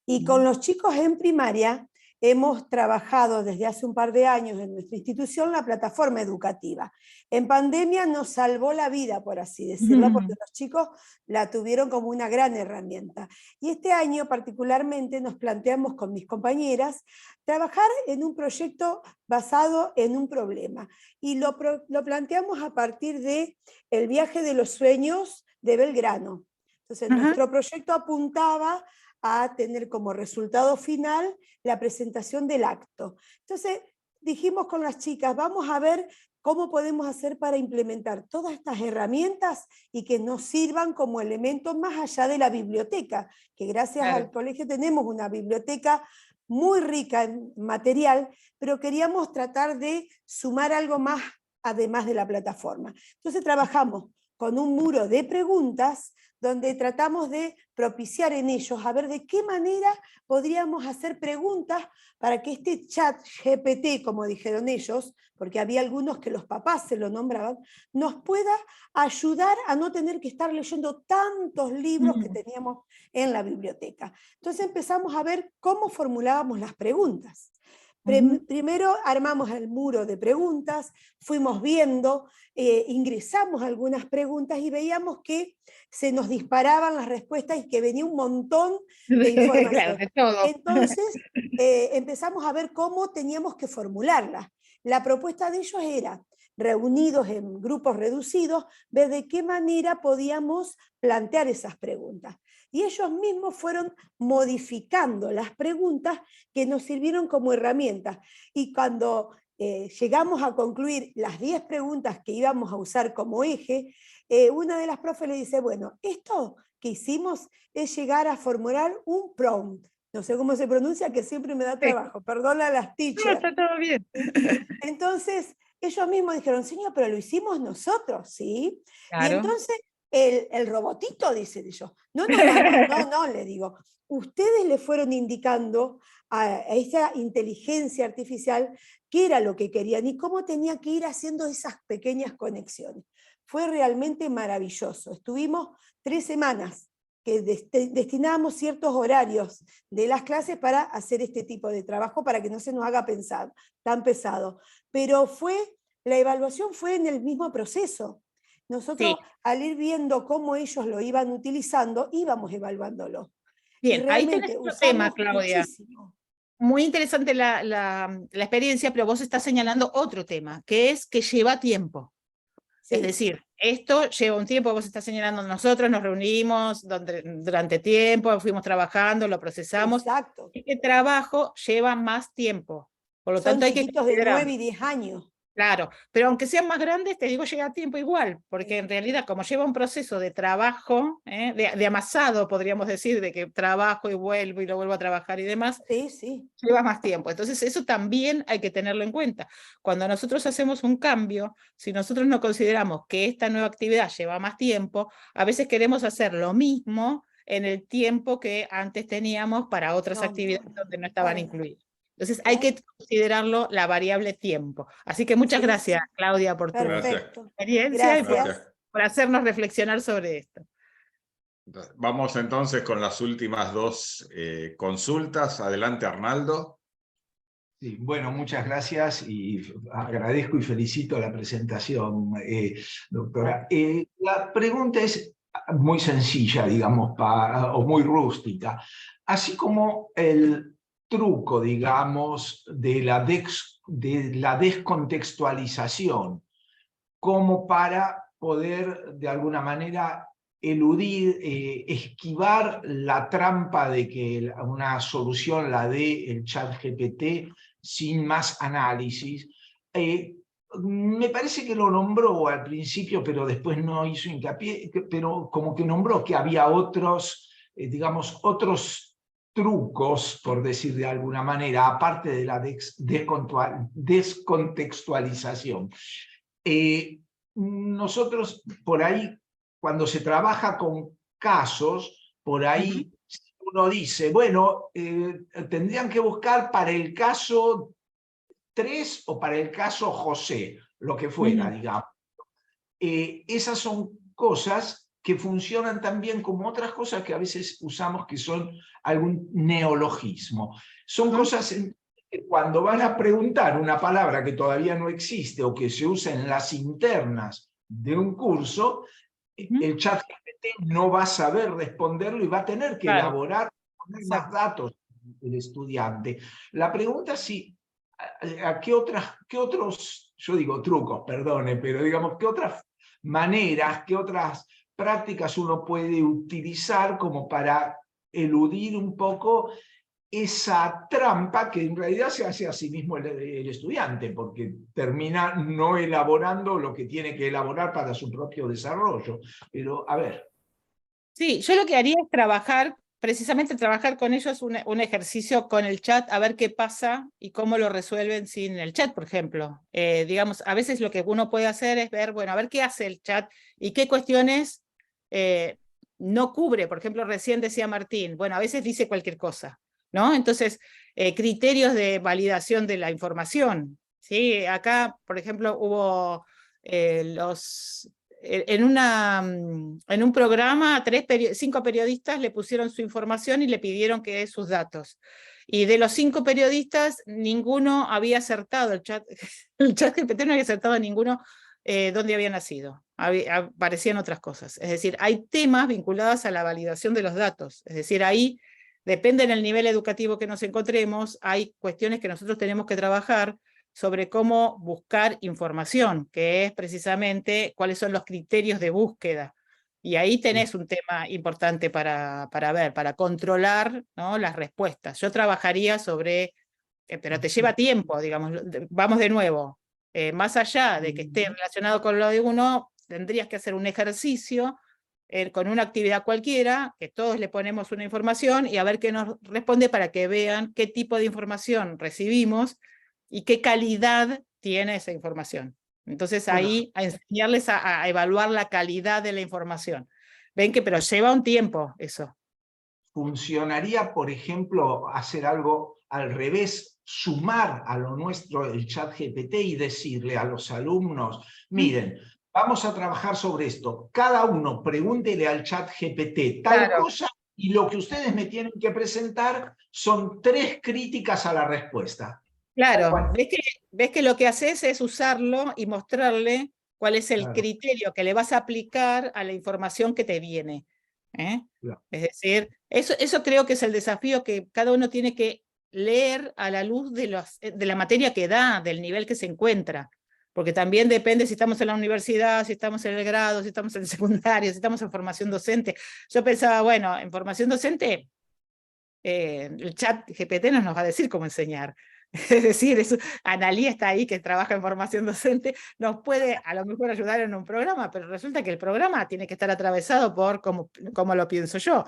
y con los chicos en primaria hemos trabajado desde hace un par de años en nuestra institución la plataforma educativa. En pandemia nos salvó la vida, por así decirlo, porque los chicos la tuvieron como una gran herramienta. Y este año particularmente nos planteamos con mis compañeras trabajar en un proyecto basado en un problema. Y lo planteamos a partir de el viaje de los sueños de Belgrano. Entonces, nuestro proyecto apuntaba a tener como resultado final la presentación del acto. Entonces dijimos con las chicas, vamos a ver cómo podemos hacer para implementar todas estas herramientas y que nos sirvan como elementos más allá de la biblioteca, que gracias al colegio tenemos una biblioteca muy rica en material, pero queríamos tratar de sumar algo más además de la plataforma. Entonces trabajamos con un muro de preguntas donde tratamos de propiciar en ellos a ver de qué manera podríamos hacer preguntas para que este chat GPT, como dijeron ellos, porque había algunos que los papás se lo nombraban, nos pueda ayudar a no tener que estar leyendo tantos libros que teníamos en la biblioteca. Entonces empezamos a ver cómo formulábamos las preguntas. Primero armamos el muro de preguntas, fuimos viendo, ingresamos algunas preguntas y veíamos que se nos disparaban las respuestas y que venía un montón de información. Claro, de todo. Entonces empezamos a ver cómo teníamos que formularlas. La propuesta de ellos era, reunidos en grupos reducidos, ver de qué manera podíamos plantear esas preguntas. Y ellos mismos fueron modificando las preguntas que nos sirvieron como herramientas. Y cuando llegamos a concluir las 10 preguntas que íbamos a usar como eje, una de las profes le dice, bueno, esto que hicimos es llegar a formular un prompt. No sé cómo se pronuncia, que siempre me da trabajo, perdona a las teachers. No, está todo bien. Entonces, ellos mismos dijeron, señor, pero lo hicimos nosotros, ¿sí? Claro. Y entonces el robotito, dicen ellos. No, le digo. Ustedes le fueron indicando a esa inteligencia artificial qué era lo que querían y cómo tenía que ir haciendo esas pequeñas conexiones. Fue realmente maravilloso. Estuvimos 3 semanas que destinábamos ciertos horarios de las clases para hacer este tipo de trabajo, para que no se nos haga tan pesado. Pero la evaluación fue en el mismo proceso. Nosotros, al ir viendo cómo ellos lo iban utilizando, íbamos evaluándolo. Bien, ahí tenés otro tema, Claudia. Muchísimo. Muy interesante la experiencia, pero vos estás señalando otro tema, que es que lleva tiempo. Sí. Es decir, esto lleva un tiempo, vos estás señalando, nosotros nos reunimos durante tiempo, fuimos trabajando, lo procesamos. Exacto. Este trabajo lleva más tiempo. Por lo tanto, hay que chiquitos de 9 y 10 años. Claro, pero aunque sean más grandes, te digo, llega a tiempo igual, porque en realidad como lleva un proceso de trabajo, de amasado, podríamos decir, de que trabajo y vuelvo y lo vuelvo a trabajar y demás, lleva más tiempo. Entonces eso también hay que tenerlo en cuenta. Cuando nosotros hacemos un cambio, si nosotros no consideramos que esta nueva actividad lleva más tiempo, a veces queremos hacer lo mismo en el tiempo que antes teníamos para otras actividades donde no estaban incluidas. Entonces hay que considerarlo la variable tiempo. Así que muchas gracias, Claudia, por tu experiencia y por hacernos reflexionar sobre esto. Vamos entonces con las últimas 2 consultas. Adelante, Arnaldo. Sí, bueno, muchas gracias y agradezco y felicito la presentación, doctora. La pregunta es muy sencilla, digamos, o muy rústica. Así como el truco, digamos, de la descontextualización, como para poder, de alguna manera, eludir, esquivar la trampa de que una solución la dé el chat GPT sin más análisis. Me parece que lo nombró al principio, pero después no hizo hincapié, pero como que nombró que había otros, digamos, otros trucos, por decir de alguna manera, aparte de la descontextualización. Nosotros, por ahí, cuando se trabaja con casos, por ahí uno dice, bueno, tendrían que buscar para el caso 3 o para el caso José, lo que fuera, digamos. Esas son cosas que funcionan también como otras cosas que a veces usamos que son algún neologismo. Son cosas que cuando van a preguntar una palabra que todavía no existe o que se usa en las internas de un curso, el chat GPT no va a saber responderlo y va a tener que elaborar, poner más datos del estudiante. La pregunta es si a qué otros, yo digo trucos, perdone, pero digamos, qué otras maneras, qué otras prácticas uno puede utilizar como para eludir un poco esa trampa que en realidad se hace a sí mismo el estudiante, porque termina no elaborando lo que tiene que elaborar para su propio desarrollo. Pero, a ver. Sí, yo lo que haría es trabajar precisamente trabajar con ellos un ejercicio con el chat, a ver qué pasa y cómo lo resuelven sin el chat, por ejemplo. Digamos, a veces lo que uno puede hacer es ver, bueno, a ver qué hace el chat y qué cuestiones no cubre. Por ejemplo, recién decía Martín, bueno, a veces dice cualquier cosa, ¿no? Entonces, criterios de validación de la información, ¿sí? Acá, por ejemplo, hubo en un programa, 5 periodistas le pusieron su información y le pidieron que dé sus datos. Y de los 5 periodistas, ninguno había acertado, el chat GPT no había acertado a ninguno dónde había nacido. Aparecían otras cosas. Es decir, hay temas vinculados a la validación de los datos. Es decir, ahí, depende del nivel educativo que nos encontremos, hay cuestiones que nosotros tenemos que trabajar sobre cómo buscar información, que es precisamente cuáles son los criterios de búsqueda. Y ahí tenés un tema importante para ver, para controlar, ¿no?, las respuestas. Yo trabajaría sobre, pero te lleva tiempo, digamos, vamos de nuevo. Más allá de que esté relacionado con lo de uno, tendrías que hacer un ejercicio con una actividad cualquiera, que todos le ponemos una información y a ver qué nos responde para que vean qué tipo de información recibimos y qué calidad tiene esa información. Entonces ahí a enseñarles a evaluar la calidad de la información. Ven que pero lleva un tiempo eso. Funcionaría, por ejemplo, hacer algo al revés, sumar a lo nuestro el chat GPT y decirle a los alumnos, miren, vamos a trabajar sobre esto, cada uno pregúntele al chat GPT tal cosa y lo que ustedes me tienen que presentar son 3 críticas a la respuesta. Claro, ves que lo que haces es usarlo y mostrarle cuál es el criterio que le vas a aplicar a la información que te viene. Es decir, eso creo que es el desafío que cada uno tiene que leer a la luz de la materia que da, del nivel que se encuentra. Porque también depende si estamos en la universidad, si estamos en el grado, si estamos en el secundario, si estamos en formación docente. Yo pensaba, bueno, en formación docente, el chat GPT no nos va a decir cómo enseñar. Es decir, Analía está ahí, que trabaja en formación docente, nos puede a lo mejor ayudar en un programa, pero resulta que el programa tiene que estar atravesado por cómo lo pienso yo.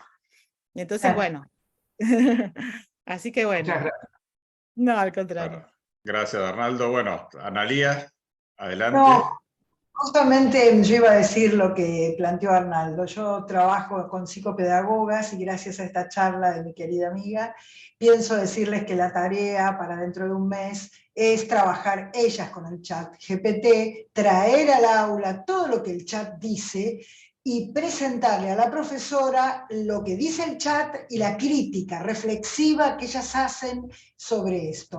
Y entonces, bueno. Así que bueno. No, al contrario. Gracias, Arnaldo. Bueno, Analía, adelante. No, justamente yo iba a decir lo que planteó Arnaldo. Yo trabajo con psicopedagogas y gracias a esta charla de mi querida amiga, pienso decirles que la tarea para dentro de un mes es trabajar ellas con el chat GPT, traer al aula todo lo que el chat dice y presentarle a la profesora lo que dice el chat y la crítica reflexiva que ellas hacen sobre esto.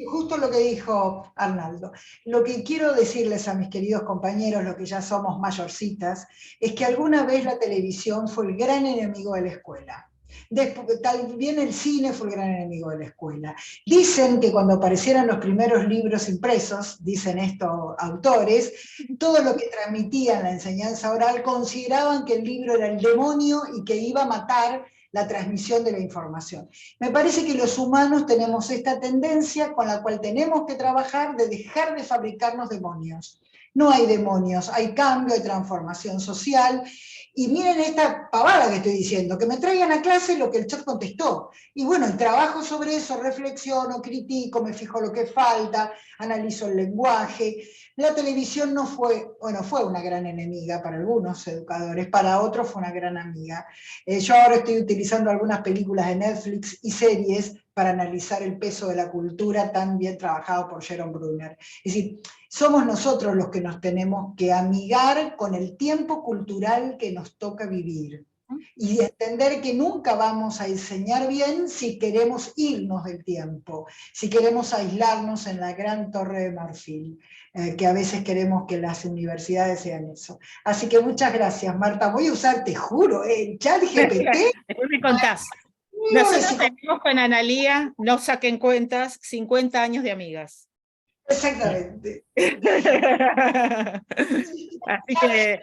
Justo lo que dijo Arnaldo. Lo que quiero decirles a mis queridos compañeros, los que ya somos mayorcitas, es que alguna vez la televisión fue el gran enemigo de la escuela. También el cine fue el gran enemigo de la escuela. Dicen que cuando aparecieron los primeros libros impresos, dicen estos autores, todo lo que transmitían la enseñanza oral consideraban que el libro era el demonio y que iba a matar la transmisión de la información. Me parece que los humanos tenemos esta tendencia con la cual tenemos que trabajar de dejar de fabricarnos demonios. No hay demonios, hay cambio, hay transformación social. Y miren esta pavada que estoy diciendo, que me traigan a clase lo que el chat contestó. Y bueno, el trabajo sobre eso, reflexiono, critico, me fijo lo que falta, analizo el lenguaje. La televisión no fue, bueno, fue una gran enemiga para algunos educadores, para otros fue una gran amiga. Yo ahora estoy utilizando algunas películas de Netflix y series para analizar el peso de la cultura tan bien trabajado por Jerome Bruner. Es decir, somos nosotros los que nos tenemos que amigar con el tiempo cultural que nos toca vivir y entender que nunca vamos a enseñar bien si queremos irnos del tiempo, si queremos aislarnos en la gran torre de marfil, que a veces queremos que las universidades sean eso. Así que muchas gracias, Marta. Voy a usar, te juro, el chat GPT. Después me contás. Nosotros tenemos con Analía, no saquen cuentas, 50 años de amigas. Exactamente. Así que...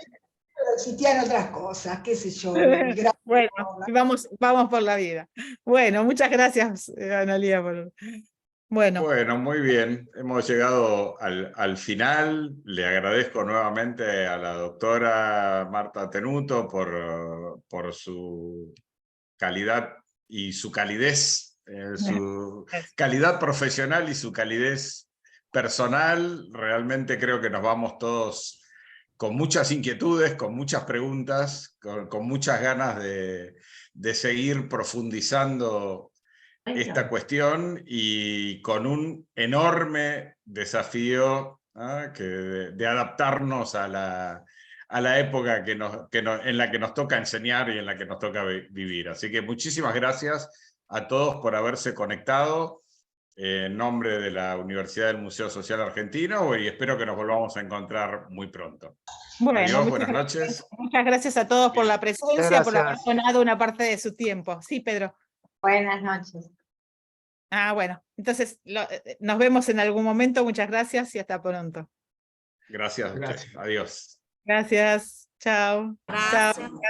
Pero existían otras cosas, qué sé yo. Bueno, vamos por la vida. Bueno, muchas gracias, Analía. Bueno, muy bien. Hemos llegado al final. Le agradezco nuevamente a la doctora Marta Tenuto por su calidad y su calidez, su calidad profesional y su calidez personal. Realmente creo que nos vamos todos con muchas inquietudes, con muchas preguntas, con muchas ganas de seguir profundizando esta cuestión y con un enorme desafío de adaptarnos a la época en la que nos toca enseñar y en la que nos toca vivir. Así que muchísimas gracias a todos por haberse conectado en nombre de la Universidad del Museo Social Argentino, y espero que nos volvamos a encontrar muy pronto. Bueno, adiós, buenas noches. Muchas gracias a todos por la presencia, por haber donado una parte de su tiempo. Sí, Pedro. Buenas noches. Bueno, entonces nos vemos en algún momento. Muchas gracias y hasta pronto. Gracias. Adiós. Gracias. Chao. Gracias. Chao.